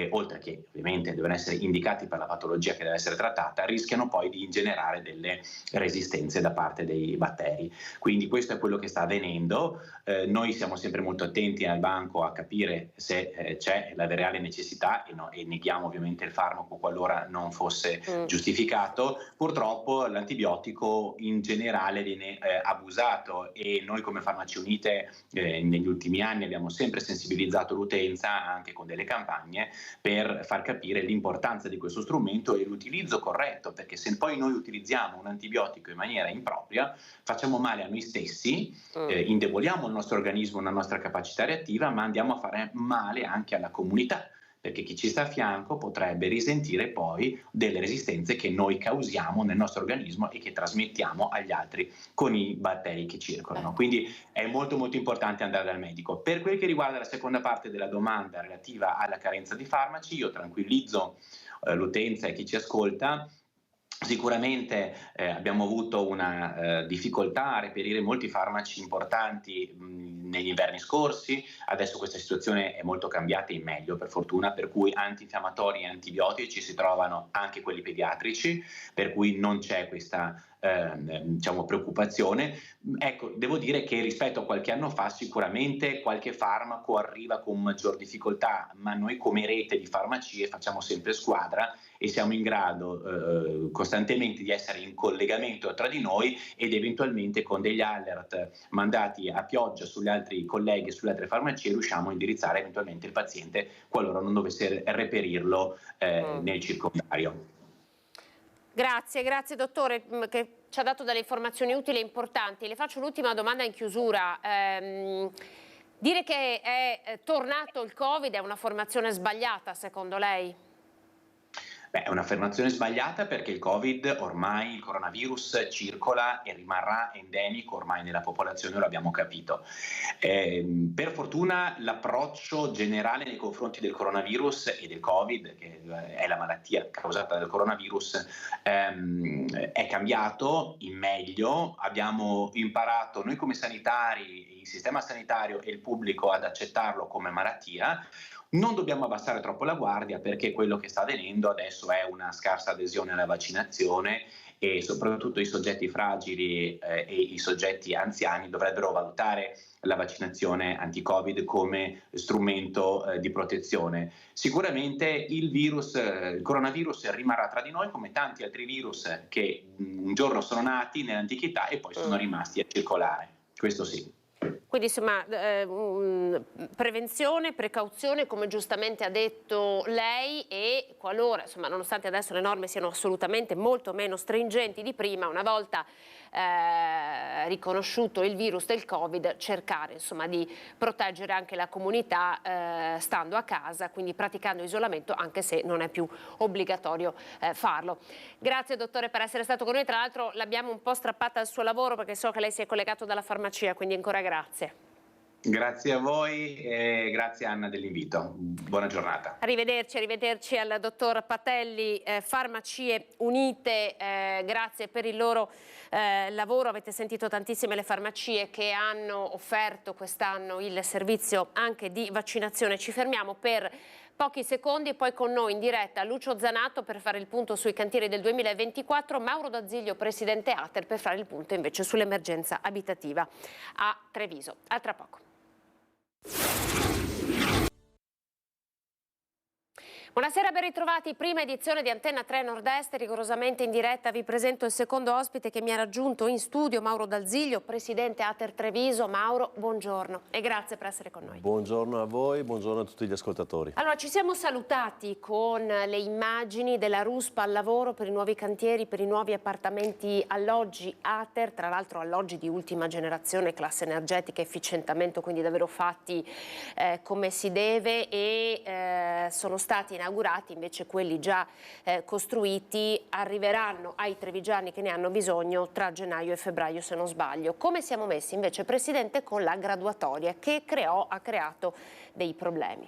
H: oltre che ovviamente devono essere indicati per la patologia che deve essere trattata, rischiano poi di ingenerare delle resistenze da parte dei batteri. Quindi questo è quello che sta avvenendo. Noi siamo sempre molto attenti al banco a capire se c'è la reale necessità e neghiamo ovviamente il farmaco qualora non fosse giustificato. Purtroppo l'antibiotico in generale viene abusato, e noi come Farmacie Unite negli ultimi anni abbiamo sempre sensibilizzato l'utenza anche con delle campagne per far capire l'importanza di questo strumento e l'utilizzo corretto, perché se poi noi utilizziamo un antibiotico in maniera impropria facciamo male a noi stessi, indeboliamo il nostro organismo, la nostra capacità reattiva, ma andiamo a fare male anche alla comunità, perché chi ci sta a fianco potrebbe risentire poi delle resistenze che noi causiamo nel nostro organismo e che trasmettiamo agli altri con i batteri che circolano. Quindi è molto molto importante andare dal medico. Per quel che riguarda la seconda parte della domanda relativa alla carenza di farmaci, io tranquillizzo l'utenza e chi ci ascolta. Sicuramente abbiamo avuto una difficoltà a reperire molti farmaci importanti negli inverni scorsi. Adesso questa situazione è molto cambiata in meglio, per fortuna, per cui antinfiammatori e antibiotici si trovano anche quelli pediatrici, per cui non c'è questa preoccupazione. Ecco, devo dire che rispetto a qualche anno fa sicuramente qualche farmaco arriva con maggior difficoltà, ma noi come rete di farmacie facciamo sempre squadra e siamo in grado costantemente di essere in collegamento tra di noi, ed eventualmente con degli alert mandati a pioggia sugli altri colleghi e sulle altre farmacie riusciamo a indirizzare eventualmente il paziente qualora non dovesse reperirlo nel circondario.
B: Grazie dottore, che ci ha dato delle informazioni utili e importanti. Le faccio l'ultima domanda in chiusura. Dire che è tornato il Covid è un'affermazione sbagliata secondo lei?
H: È un'affermazione sbagliata perché il Covid ormai, il coronavirus circola e rimarrà endemico ormai nella popolazione, lo abbiamo capito. Per fortuna l'approccio generale nei confronti del coronavirus e del Covid, che è la malattia causata dal coronavirus, è cambiato in meglio. Abbiamo imparato noi come sanitari, il sistema sanitario e il pubblico ad accettarlo come malattia. Non dobbiamo abbassare troppo la guardia, perché quello che sta avvenendo adesso è una scarsa adesione alla vaccinazione, e soprattutto i soggetti fragili e i soggetti anziani dovrebbero valutare la vaccinazione anti-Covid come strumento di protezione. Sicuramente il coronavirus rimarrà tra di noi come tanti altri virus che un giorno sono nati nell'antichità e poi sono rimasti a circolare, questo sì.
B: Quindi insomma prevenzione, precauzione, come giustamente ha detto lei, e qualora, insomma, nonostante adesso le norme siano assolutamente molto meno stringenti di prima, una volta riconosciuto il virus del Covid, cercare insomma di proteggere anche la comunità stando a casa, quindi praticando isolamento, anche se non è più obbligatorio farlo. Grazie dottore per essere stato con noi, tra l'altro l'abbiamo un po' strappata al suo lavoro perché so che lei si è collegato dalla farmacia, quindi ancora grazie.
H: Grazie a voi e grazie Anna dell'invito. Buona giornata.
B: Arrivederci al dottor Patelli, Farmacie Unite, grazie per il loro lavoro. Avete sentito tantissime le farmacie che hanno offerto quest'anno il servizio anche di vaccinazione. Ci fermiamo per pochi secondi e poi con noi in diretta Lucio Zanato per fare il punto sui cantieri del 2024, Mauro D'Aziglio, presidente Ater, per fare il punto invece sull'emergenza abitativa a Treviso. A tra poco. Buonasera, ben ritrovati. Prima edizione di Antenna 3 Nord-Est, rigorosamente in diretta. Vi presento il secondo ospite che mi ha raggiunto in studio, Mauro D'Alziglio, presidente Ater Treviso. Mauro, buongiorno e grazie per essere con noi.
C: Buongiorno a voi, buongiorno a tutti gli ascoltatori.
B: Allora, ci siamo salutati con le immagini della ruspa al lavoro per i nuovi cantieri, per i nuovi appartamenti alloggi Ater, tra l'altro alloggi di ultima generazione, classe energetica, efficientamento, quindi davvero fatti come si deve, e sono stati inaugurati invece quelli già costruiti, arriveranno ai trevigiani che ne hanno bisogno tra gennaio e febbraio, se non sbaglio. Come siamo messi invece, Presidente, con la graduatoria che ha creato dei problemi?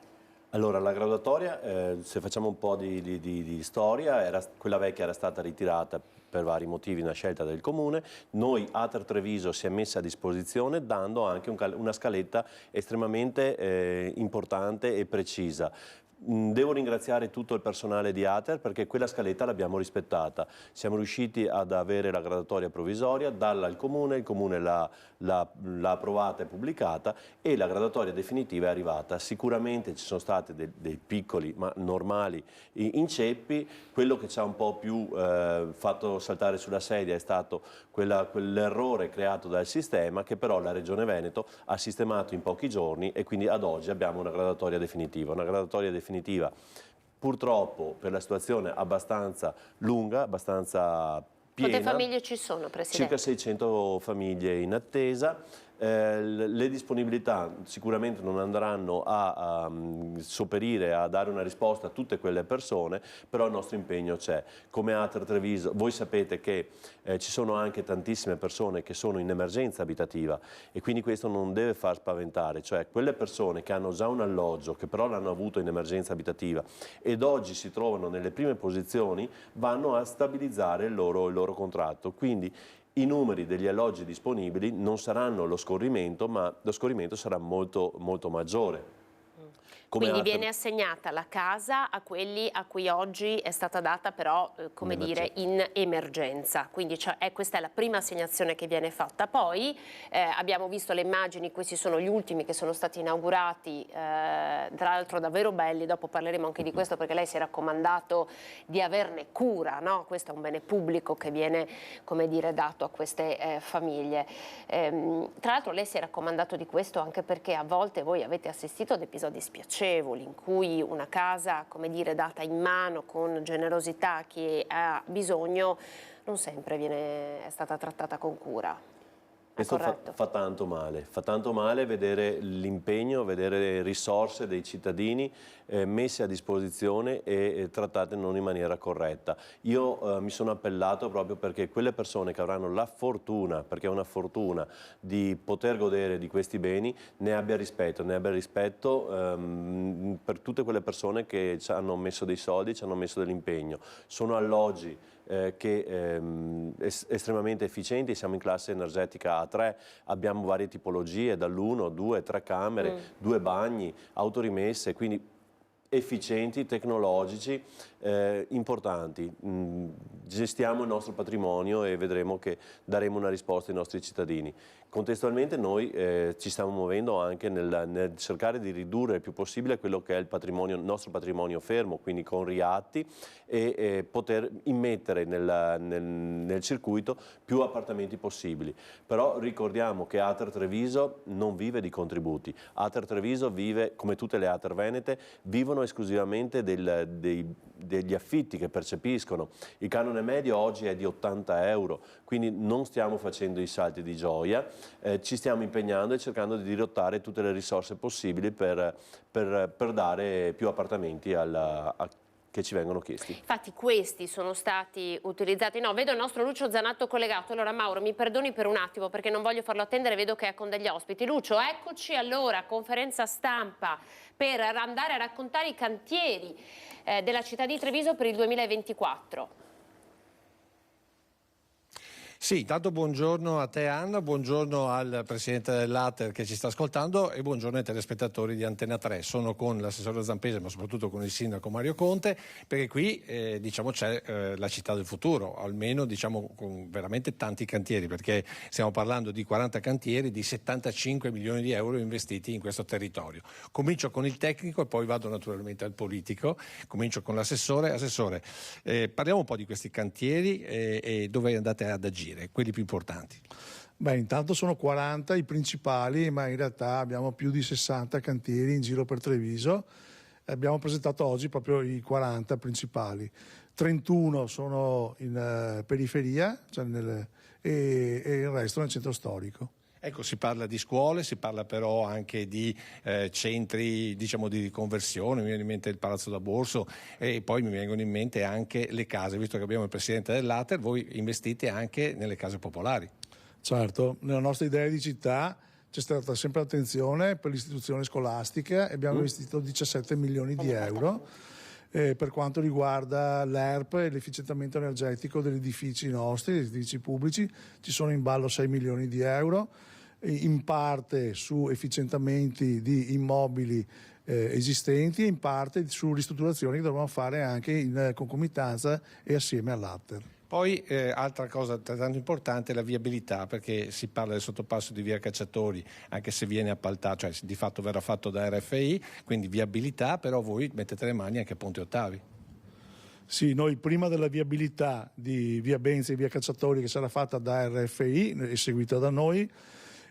C: Allora, la graduatoria, se facciamo un po' di storia, quella vecchia era stata ritirata per vari motivi, una scelta del Comune. Noi, Ater Treviso, si è messa a disposizione dando anche una scaletta estremamente importante e precisa. Devo ringraziare tutto il personale di Ater perché quella scaletta l'abbiamo rispettata. Siamo riusciti ad avere la graduatoria provvisoria, darla al Comune, il Comune l'ha approvata e pubblicata e la graduatoria definitiva è arrivata. Sicuramente ci sono stati dei piccoli ma normali inceppi. Quello che ci ha un po' più fatto saltare sulla sedia è stato quell'errore creato dal sistema, che però la Regione Veneto ha sistemato in pochi giorni e quindi ad oggi abbiamo una graduatoria definitiva. Una graduatoria definitiva purtroppo per la situazione abbastanza lunga, abbastanza piena.
B: Quante famiglie ci sono, Presidente?
C: Circa 600 famiglie in attesa. Le disponibilità sicuramente non andranno a sopperire, a dare una risposta a tutte quelle persone, però il nostro impegno c'è. Come Ater Treviso, voi sapete che ci sono anche tantissime persone che sono in emergenza abitativa e quindi questo non deve far spaventare, cioè quelle persone che hanno già un alloggio, che però l'hanno avuto in emergenza abitativa ed oggi si trovano nelle prime posizioni, vanno a stabilizzare il loro contratto. Quindi i numeri degli alloggi disponibili non saranno lo scorrimento, ma lo scorrimento sarà molto, molto maggiore.
B: Quindi viene assegnata la casa a quelli a cui oggi è stata data però, come dire, in emergenza. Quindi questa è la prima assegnazione che viene fatta. Poi abbiamo visto le immagini, questi sono gli ultimi che sono stati inaugurati, tra l'altro davvero belli, dopo parleremo anche di questo perché lei si è raccomandato di averne cura, no? Questo è un bene pubblico che viene, come dire, dato a queste famiglie. Tra l'altro lei si è raccomandato di questo anche perché a volte voi avete assistito ad episodi spiacevoli in cui una casa, come dire, data in mano con generosità a chi ha bisogno, non sempre è stata trattata con cura.
C: Questo fa tanto male vedere l'impegno, vedere risorse dei cittadini messe a disposizione e trattate non in maniera corretta. Io mi sono appellato proprio perché quelle persone che avranno la fortuna, perché è una fortuna, di poter godere di questi beni, ne abbia rispetto per tutte quelle persone che ci hanno messo dei soldi, ci hanno messo dell'impegno. Sono alloggi estremamente efficienti, siamo in classe energetica A3, abbiamo varie tipologie, dall'1, 2, 3 camere, 2 bagni, autorimesse, quindi efficienti, tecnologici, importanti. Gestiamo il nostro patrimonio e vedremo che daremo una risposta ai nostri cittadini. Contestualmente noi ci stiamo muovendo anche nel cercare di ridurre il più possibile quello che è il nostro patrimonio fermo, quindi con riatti e poter immettere nel circuito più appartamenti possibili. Però ricordiamo che Ater Treviso non vive di contributi. Ater Treviso vive, come tutte le Ater venete, vivono esclusivamente degli affitti che percepiscono. Il canone medio oggi è di 80 euro, quindi non stiamo facendo i salti di gioia, ci stiamo impegnando e cercando di dirottare tutte le risorse possibili per dare più appartamenti che ci vengono chiesti.
B: Infatti questi sono stati utilizzati. No, vedo il nostro Lucio Zanatto collegato. Allora Mauro, mi perdoni per un attimo perché non voglio farlo attendere, vedo che è con degli ospiti. Lucio, eccoci allora, conferenza stampa per andare a raccontare i cantieri della città di Treviso per il 2024.
W: Sì, intanto buongiorno a te Anna, buongiorno al Presidente dell'Ater che ci sta ascoltando e buongiorno ai telespettatori di Antena 3. Sono con l'assessore Zampese ma soprattutto con il sindaco Mario Conte, perché qui c'è la città del futuro, almeno con veramente tanti cantieri, perché stiamo parlando di 40 cantieri di 75 milioni di euro investiti in questo territorio. Comincio con il tecnico e poi vado naturalmente al politico. Comincio con l'assessore. Assessore, parliamo un po' di questi cantieri e dove andate ad agire, quelli più importanti.
F: Beh, intanto sono 40 i principali, ma in realtà abbiamo più di 60 cantieri in giro per Treviso. Abbiamo presentato oggi proprio i 40 principali. 31 sono in periferia, e il resto nel centro storico.
W: Ecco, si parla di scuole, si parla però anche di centri di riconversione, mi viene in mente il Palazzo da Borso e poi mi vengono in mente anche le case, visto che abbiamo il Presidente dell'Ater, voi investite anche nelle case popolari.
F: Certo, nella nostra idea di città c'è stata sempre attenzione per l'istituzione scolastica e abbiamo investito 17 milioni di euro. Per quanto riguarda l'ERP e l'efficientamento energetico degli edifici nostri, degli edifici pubblici, ci sono in ballo 6 milioni di euro, in parte su efficientamenti di immobili esistenti e in parte su ristrutturazioni che dobbiamo fare anche in concomitanza e assieme all'Ater.
W: Poi altra cosa altrettanto importante è la viabilità, perché si parla del sottopasso di via Cacciatori, anche se viene appaltato, cioè di fatto verrà fatto da RFI, quindi viabilità, però voi mettete le mani anche a Ponte Ottavi.
F: Sì, noi prima della viabilità di via Benzi e via Cacciatori, che sarà fatta da RFI e seguita da noi,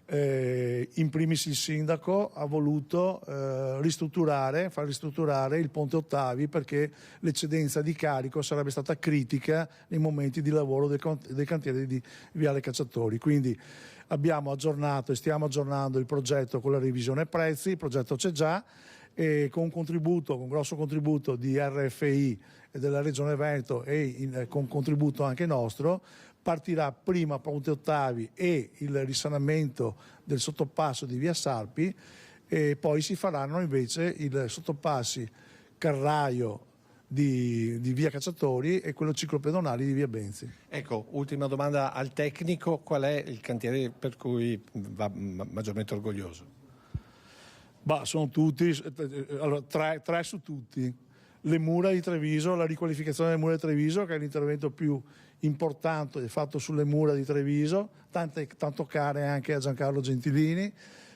F: in primis il sindaco ha voluto far ristrutturare il Ponte Ottavi, perché l'eccedenza di carico sarebbe stata critica nei momenti di lavoro dei cantieri di Viale Cacciatori. Quindi abbiamo aggiornato e stiamo aggiornando il progetto con la revisione prezzi, il progetto c'è già, e con un grosso contributo di RFI e della Regione Veneto e con contributo anche nostro, partirà prima Ponte Ottavi e il risanamento del sottopasso di via Sarpi e poi si faranno invece i sottopassi Carraio di via Cacciatori e quello ciclopedonale di via Benzi.
W: Ecco, ultima domanda al tecnico, qual è il cantiere per cui va maggiormente orgoglioso?
F: Sono tutti, allora, tre su tutti. Le mura di Treviso, la riqualificazione delle mura di Treviso, che è l'intervento più importante fatto sulle mura di Treviso, tanto care anche a Giancarlo Gentilini.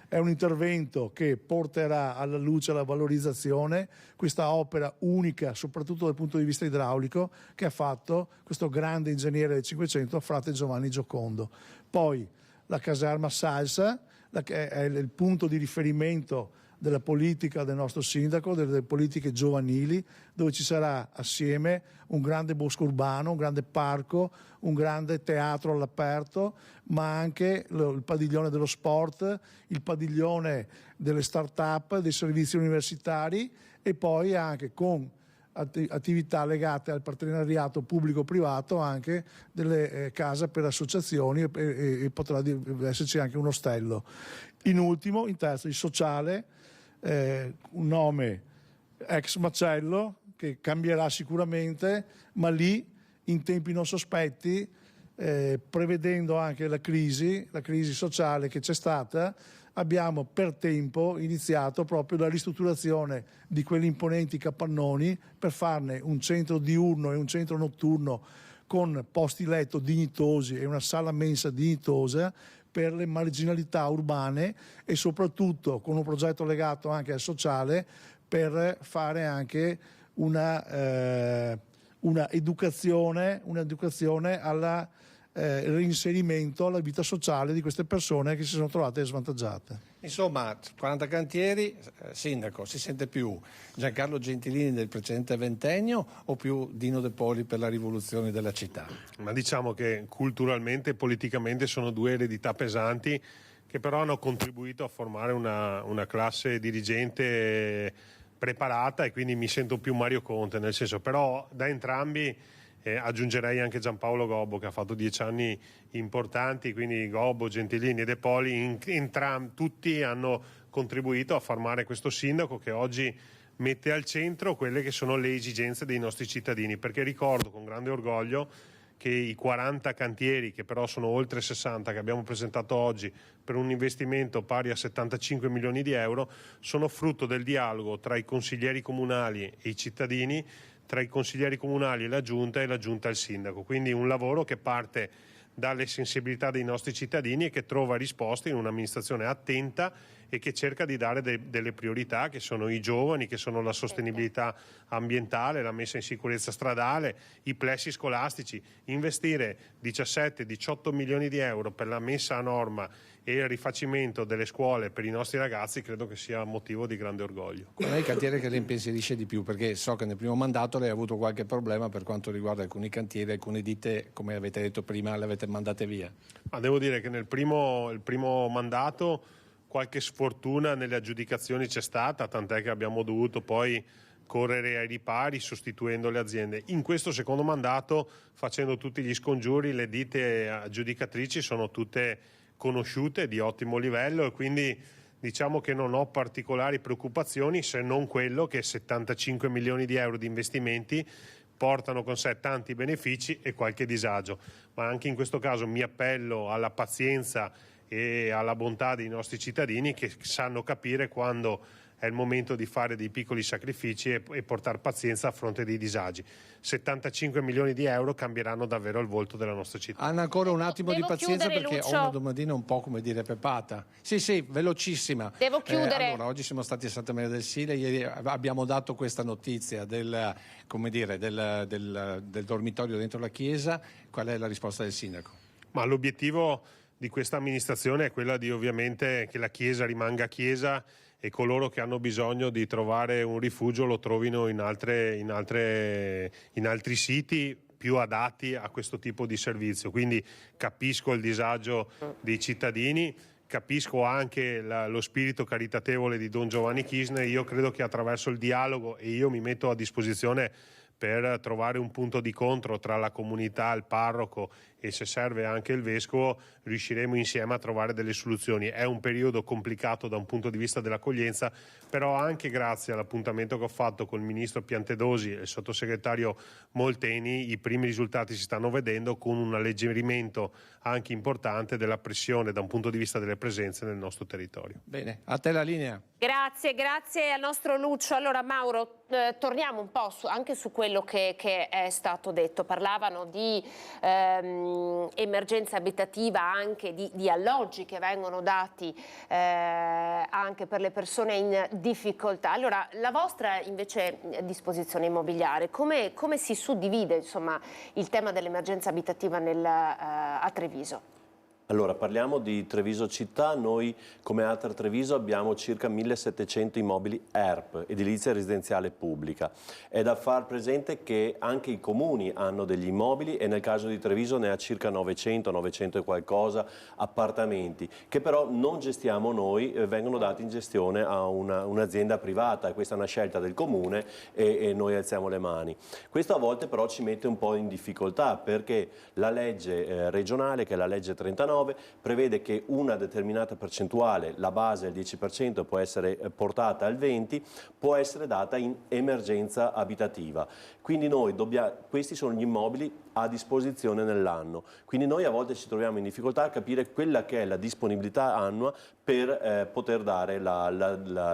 F: È un intervento che porterà alla luce, alla valorizzazione, questa opera unica, soprattutto dal punto di vista idraulico, che ha fatto questo grande ingegnere del Cinquecento, frate Giovanni Giocondo. Poi la caserma Salsa, che è il punto di riferimento della politica del nostro sindaco, delle politiche giovanili, dove ci sarà assieme un grande bosco urbano, un grande parco, un grande teatro all'aperto, ma anche il padiglione dello sport, il padiglione delle start-up, dei servizi universitari e poi anche con attività legate al partenariato pubblico-privato anche delle case per associazioni e potrà esserci anche un ostello. In ultimo, in terzo, il sociale, un nome ex macello che cambierà sicuramente, ma lì in tempi non sospetti, prevedendo anche la crisi sociale che c'è stata, abbiamo per tempo iniziato proprio la ristrutturazione di quegli imponenti capannoni per farne un centro diurno e un centro notturno con posti letto dignitosi e una sala mensa dignitosa per le marginalità urbane e soprattutto con un progetto legato anche al sociale per fare anche una educazione al reinserimento alla vita sociale di queste persone che si sono trovate svantaggiate.
W: Insomma, 40 cantieri, sindaco, si sente più Giancarlo Gentilini del precedente ventennio o più Dino De Poli per la rivoluzione della città?
D: Ma diciamo che culturalmente e politicamente sono due eredità pesanti che però hanno contribuito a formare una classe dirigente preparata e quindi mi sento più Mario Conte, nel senso, però da entrambi aggiungerei anche Giampaolo Gobbo che ha fatto 10 anni importanti, quindi Gobbo, Gentilini e De Poli tutti hanno contribuito a formare questo sindaco che oggi mette al centro quelle che sono le esigenze dei nostri cittadini, perché ricordo con grande orgoglio che i 40 cantieri, che però sono oltre 60, che abbiamo presentato oggi per un investimento pari a 75 milioni di euro, sono frutto del dialogo tra i consiglieri comunali e i cittadini, tra i consiglieri comunali e la Giunta e il sindaco. Quindi un lavoro che parte dalle sensibilità dei nostri cittadini e che trova risposte in un'amministrazione attenta e che cerca di dare delle priorità, che sono i giovani, che sono la sostenibilità ambientale, la messa in sicurezza stradale, i plessi scolastici. Investire 17-18 milioni di euro per la messa a norma e il rifacimento delle scuole per i nostri ragazzi credo che sia motivo di grande orgoglio.
I: Qual è il cantiere che le impensierisce di più? Perché so che nel primo mandato lei ha avuto qualche problema per quanto riguarda alcuni cantieri, alcune ditte, come avete detto prima, le avete mandate via.
D: Ma devo dire che il primo mandato qualche sfortuna nelle aggiudicazioni c'è stata, tant'è che abbiamo dovuto poi correre ai ripari sostituendo le aziende. In questo secondo mandato, facendo tutti gli scongiuri, le ditte aggiudicatrici sono tutte conosciute, di ottimo livello, e quindi diciamo che non ho particolari preoccupazioni, se non quello che 75 milioni di euro di investimenti portano con sé tanti benefici e qualche disagio. Ma anche in questo caso mi appello alla pazienza e alla bontà dei nostri cittadini, che sanno capire quando è il momento di fare dei piccoli sacrifici e portare pazienza a fronte dei disagi. 75 milioni di euro cambieranno davvero il volto della nostra città.
I: Hanno ancora un attimo di pazienza,
B: chiudere,
I: perché
B: Lucio.
I: ho una domandina un po' come dire pepata. Sì, velocissima.
B: Devo chiudere.
I: Allora, oggi siamo stati a Santa Maria del Sile, ieri abbiamo dato questa notizia del dormitorio dentro la chiesa. Qual è la risposta del sindaco?
D: Ma l'obiettivo di questa amministrazione è quella di ovviamente che la chiesa rimanga chiesa e coloro che hanno bisogno di trovare un rifugio lo trovino in altri siti più adatti a questo tipo di servizio. Quindi capisco il disagio dei cittadini, capisco anche lo spirito caritatevole di Don Giovanni Kirchner. Io credo che attraverso il dialogo, e io mi metto a disposizione per trovare un punto di incontro tra la comunità, il parroco e, se serve, anche il vescovo, riusciremo insieme a trovare delle soluzioni. È un periodo complicato da un punto di vista dell'accoglienza, però anche grazie all'appuntamento che ho fatto con il ministro Piantedosi e il sottosegretario Molteni, i primi risultati si stanno vedendo, con un alleggerimento anche importante della pressione da un punto di vista delle presenze nel nostro territorio.
I: Bene, a te la linea.
B: Grazie al nostro Lucio. Allora Mauro, torniamo un po' anche su quello che è stato detto. Parlavano di emergenza abitativa, anche di alloggi che vengono dati anche per le persone in difficoltà. Allora, la vostra invece disposizione immobiliare, come si suddivide insomma il tema dell'emergenza abitativa a Treviso?
C: Allora, parliamo di Treviso città. Noi come Altra Treviso abbiamo circa 1700 immobili ERP, edilizia residenziale pubblica. È da far presente che anche i comuni hanno degli immobili, e nel caso di Treviso ne ha circa 900 e qualcosa appartamenti, che però non gestiamo noi, vengono dati in gestione a un'azienda privata. Questa è una scelta del comune e noi alziamo le mani. Questo a volte però ci mette un po' in difficoltà, perché la legge regionale, che è la legge 39, prevede che una determinata percentuale, la base il 10%, può essere portata al 20%, può essere data in emergenza abitativa. Quindi questi sono gli immobili a disposizione nell'anno. Quindi noi a volte ci troviamo in difficoltà a capire quella che è la disponibilità annua per poter dare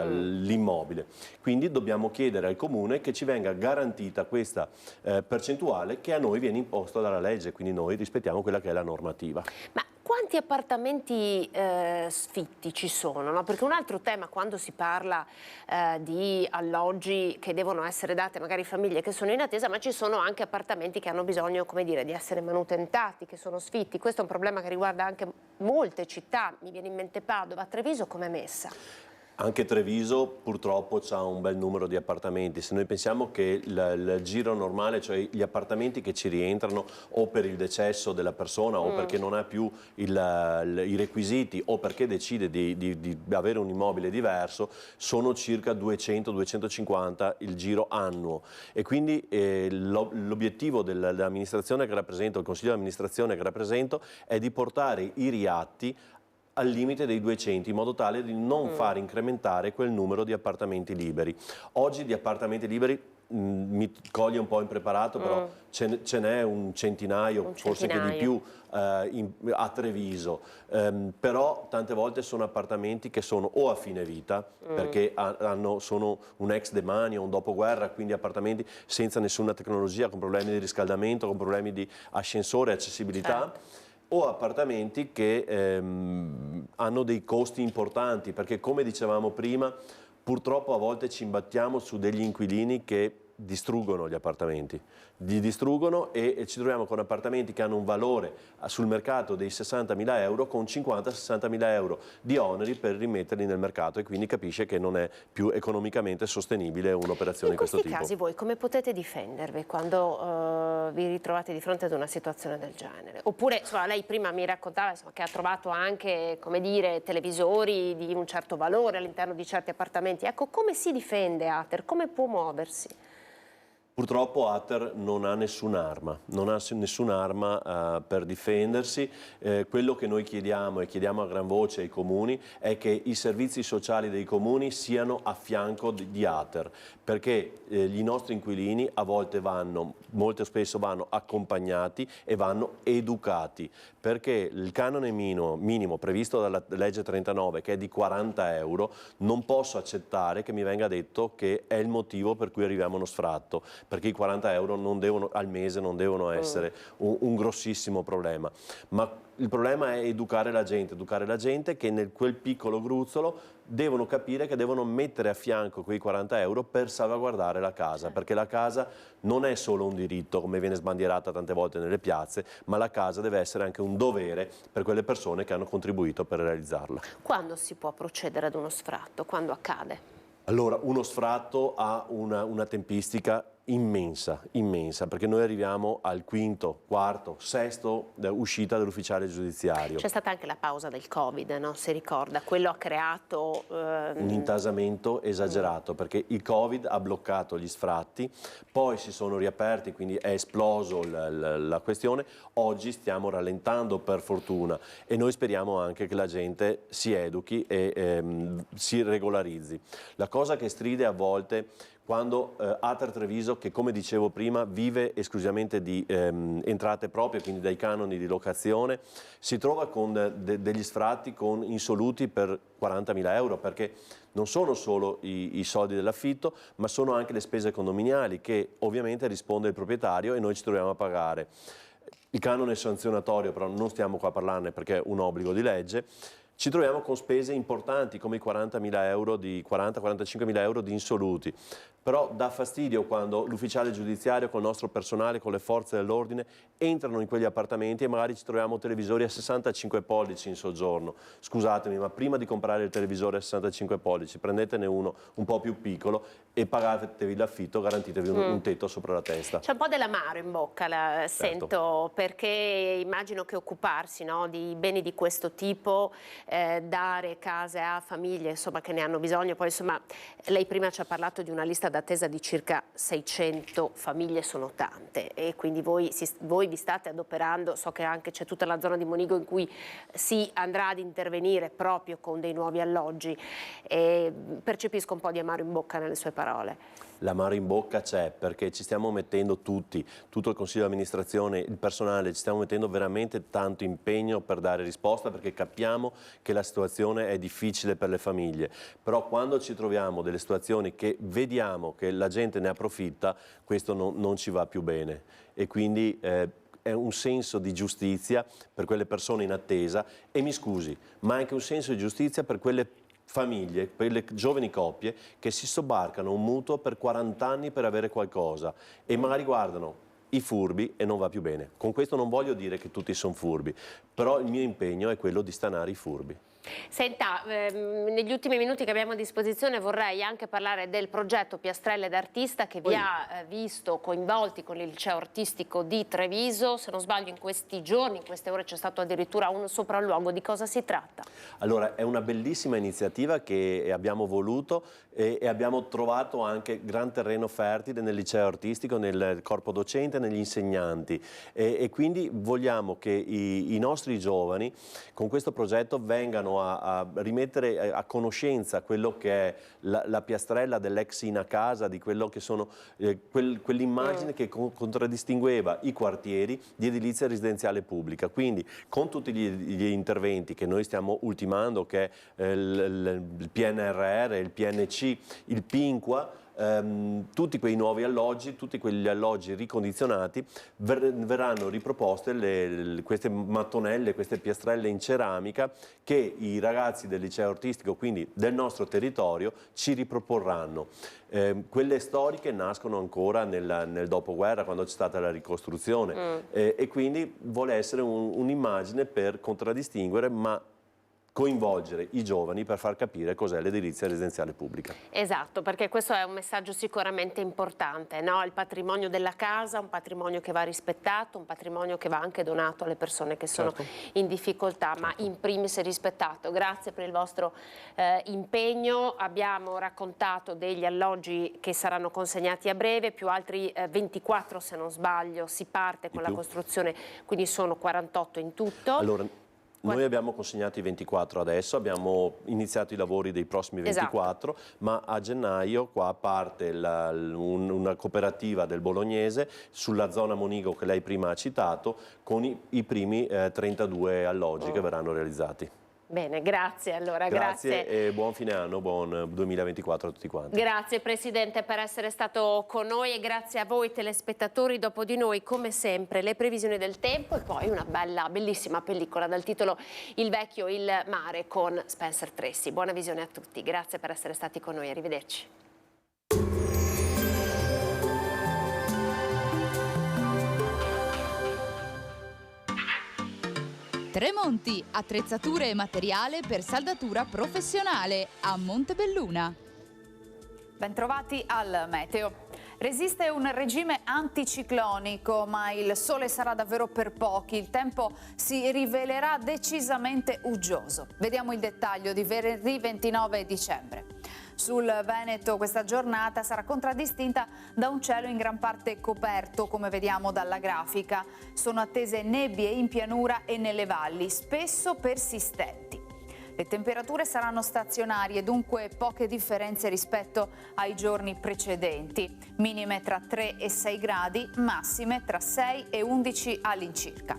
C: l'immobile. Quindi dobbiamo chiedere al comune che ci venga garantita questa percentuale che a noi viene imposta dalla legge, quindi noi rispettiamo quella che è la normativa.
B: Ma quanti appartamenti sfitti ci sono? No? Perché un altro tema, quando si parla di alloggi che devono essere date magari famiglie che sono in attesa, ma ci sono anche appartamenti che hanno bisogno, come dire, di essere manutentati, che sono sfitti. Questo è un problema che riguarda anche molte città, mi viene in mente Padova. Treviso com'è messa?
C: Anche Treviso purtroppo ha un bel numero di appartamenti. Se noi pensiamo che il giro normale, cioè gli appartamenti che ci rientrano o per il decesso della persona o perché non ha più i requisiti o perché decide di avere un immobile diverso, sono circa 200-250 il giro annuo. E quindi l'obiettivo dell'amministrazione che rappresento, il consiglio di amministrazione che rappresento, è di portare i riatti al limite dei 200, in modo tale di non far incrementare quel numero di appartamenti liberi. Oggi di appartamenti liberi mi coglie un po' impreparato, però ce n'è un centinaio, forse che di più, a Treviso, però tante volte sono appartamenti che sono o a fine vita, perché sono un ex demanio, un dopoguerra, quindi appartamenti senza nessuna tecnologia, con problemi di riscaldamento, con problemi di ascensore, accessibilità, o appartamenti che hanno dei costi importanti, perché come dicevamo prima, purtroppo a volte ci imbattiamo su degli inquilini che distruggono gli appartamenti, li distruggono e ci troviamo con appartamenti che hanno un valore sul mercato dei 60.000 euro con 50-60.000 euro di oneri per rimetterli nel mercato, e quindi capisce che non è più economicamente sostenibile un'operazione di questo tipo.
B: In questi casi voi come potete difendervi quando vi ritrovate di fronte ad una situazione del genere? Oppure, insomma, lei prima mi raccontava, insomma, che ha trovato anche, come dire, televisori di un certo valore all'interno di certi appartamenti. Ecco, come si difende Ater? Come può muoversi?
C: Purtroppo Ater non ha nessun'arma, per difendersi. Quello che noi chiediamo, e chiediamo a gran voce ai comuni, è che i servizi sociali dei comuni siano a fianco di Ater, perché i nostri inquilini a volte molto spesso vanno accompagnati e vanno educati, perché il canone minimo previsto dalla legge 39, che è di 40 euro, non posso accettare che mi venga detto che è il motivo per cui arriviamo a uno sfratto, perché i 40 euro al mese non devono essere un grossissimo problema. Ma il problema è educare la gente che quel piccolo gruzzolo devono capire che devono mettere a fianco quei 40 euro per salvaguardare la casa, perché la casa non è solo un diritto, come viene sbandierata tante volte nelle piazze, ma la casa deve essere anche un dovere per quelle persone che hanno contribuito per realizzarla.
B: Quando si può procedere ad uno sfratto? Quando accade?
C: Allora, uno sfratto ha una tempistica immensa, perché noi arriviamo al quinto, quarto, sesto uscita dell'ufficiale giudiziario.
B: C'è stata anche la pausa del Covid, no? Si ricorda, quello ha creato
C: un intasamento esagerato, perché il Covid ha bloccato gli sfratti, poi si sono riaperti, quindi è esploso la questione. Oggi stiamo rallentando, per fortuna, e noi speriamo anche che la gente si educhi e si regolarizzi. La cosa che stride a volte, quando Ater Treviso, che come dicevo prima vive esclusivamente di entrate proprie, quindi dai canoni di locazione, si trova con degli sfratti con insoluti per 40.000 euro, perché non sono solo i soldi dell'affitto, ma sono anche le spese condominiali che ovviamente risponde il proprietario e noi ci troviamo a pagare. Il canone sanzionatorio, però non stiamo qua a parlarne perché è un obbligo di legge. Ci troviamo con spese importanti come i 40.000-45.000 euro di insoluti, però dà fastidio quando l'ufficiale giudiziario con il nostro personale, con le forze dell'ordine, entrano in quegli appartamenti e magari ci troviamo televisori a 65 pollici in soggiorno. Scusatemi, ma prima di comprare il televisore a 65 pollici prendetene uno un po' più piccolo e pagatevi l'affitto, garantitevi un tetto sopra la testa.
B: C'è un po' dell'amaro in bocca, sento, perché immagino che occuparsi, no, di beni di questo tipo, dare case a famiglie, insomma, che ne hanno bisogno. Poi, insomma, lei prima ci ha parlato di una lista d'attesa di circa 600 famiglie, sono tante, e quindi voi vi state adoperando. So che anche c'è tutta la zona di Monigo in cui si andrà ad intervenire proprio con dei nuovi alloggi. Percepisco un po' di amaro in bocca nelle sue parole.
C: L'amaro in bocca c'è, perché ci stiamo mettendo tutto il consiglio di amministrazione, il personale, ci stiamo mettendo veramente tanto impegno per dare risposta, perché capiamo che la situazione è difficile per le famiglie, però quando ci troviamo delle situazioni che vediamo che la gente ne approfitta, questo non ci va più bene, e quindi è un senso di giustizia per quelle persone in attesa, e mi scusi, ma anche un senso di giustizia per quelle famiglie, per le giovani coppie che si sobbarcano un mutuo per 40 anni per avere qualcosa e magari guardano i furbi e non va più bene. Con questo non voglio dire che tutti sono furbi, però il mio impegno è quello di stanare i furbi.
B: Senta, negli ultimi minuti che abbiamo a disposizione vorrei anche parlare del progetto Piastrelle d'Artista che vi ha visto coinvolti con il liceo artistico di Treviso. Se non sbaglio, in questi giorni, in queste ore c'è stato addirittura un sopralluogo. Di cosa si tratta?
C: Allora, è una bellissima iniziativa che abbiamo voluto e abbiamo trovato anche gran terreno fertile nel liceo artistico, nel corpo docente, negli insegnanti, e quindi vogliamo che i nostri giovani con questo progetto vengano riusciamo a rimettere a conoscenza quello che è la piastrella dell'ex Ina Casa, di quello che sono quell'immagine che contraddistingueva i quartieri di edilizia residenziale pubblica. Quindi con tutti gli interventi che noi stiamo ultimando, che è il PNRR, il PNC, il PINQUA, tutti quei nuovi alloggi, tutti quegli alloggi ricondizionati verranno riproposte queste mattonelle, queste piastrelle in ceramica che i ragazzi del liceo artistico, quindi del nostro territorio, ci riproporranno. Quelle storiche nascono ancora nel dopoguerra, quando c'è stata la ricostruzione, e quindi vuole essere un'immagine per contraddistinguere, ma coinvolgere i giovani per far capire cos'è l'edilizia residenziale pubblica.
B: Esatto, perché questo è un messaggio sicuramente importante, no? Il patrimonio della casa, un patrimonio che va rispettato, un patrimonio che va anche donato alle persone che sono in difficoltà, ma in primis rispettato. Grazie per il vostro impegno. Abbiamo raccontato degli alloggi che saranno consegnati a breve, più altri 24 se non sbaglio, si parte con la costruzione, quindi sono 48 in tutto.
C: Allora, noi abbiamo consegnato i 24 adesso, abbiamo iniziato i lavori dei prossimi 24, ma a gennaio qua parte una cooperativa del Bolognese sulla zona Monigo che lei prima ha citato, con i primi 32 alloggi che verranno realizzati.
B: Bene, grazie allora.
C: Grazie e buon fine anno, buon 2024 a tutti quanti.
B: Grazie Presidente per essere stato con noi e grazie a voi telespettatori. Dopo di noi, come sempre, le previsioni del tempo e poi una bellissima pellicola dal titolo Il vecchio, il mare con Spencer Tracy. Buona visione a tutti, grazie per essere stati con noi, arrivederci.
J: Tremonti, attrezzature e materiale per saldatura professionale a Montebelluna.
K: Bentrovati al meteo. Resiste un regime anticiclonico, ma il sole sarà davvero per pochi. Il tempo si rivelerà decisamente uggioso. Vediamo il dettaglio di venerdì 29 dicembre. Sul Veneto questa giornata sarà contraddistinta da un cielo in gran parte coperto, come vediamo dalla grafica. Sono attese nebbie in pianura e nelle valli, spesso persistenti. Le temperature saranno stazionarie, dunque poche differenze rispetto ai giorni precedenti. Minime tra 3 e 6 gradi, massime tra 6 e 11 all'incirca.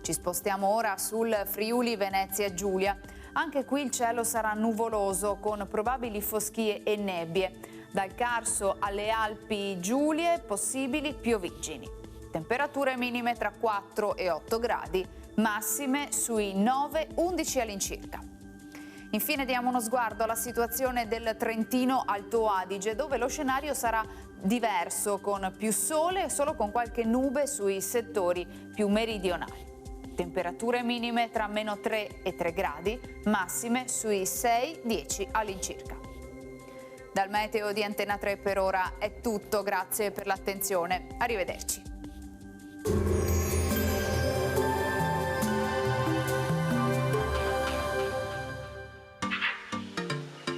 K: Ci spostiamo ora sul Friuli Venezia Giulia. Anche qui il cielo sarà nuvoloso con probabili foschie e nebbie. Dal Carso alle Alpi Giulie possibili pioviggini. Temperature minime tra 4 e 8 gradi, massime sui 9-11 all'incirca. Infine diamo uno sguardo alla situazione del Trentino Alto Adige, dove lo scenario sarà diverso, con più sole e solo con qualche nube sui settori più meridionali. Temperature minime tra -3 e 3 gradi, massime sui 6-10 all'incirca. Dal meteo di Antena 3 per ora è tutto, grazie per l'attenzione, arrivederci.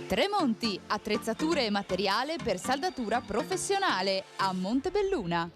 J: Tremonti, attrezzature e materiale per saldatura professionale a Montebelluna.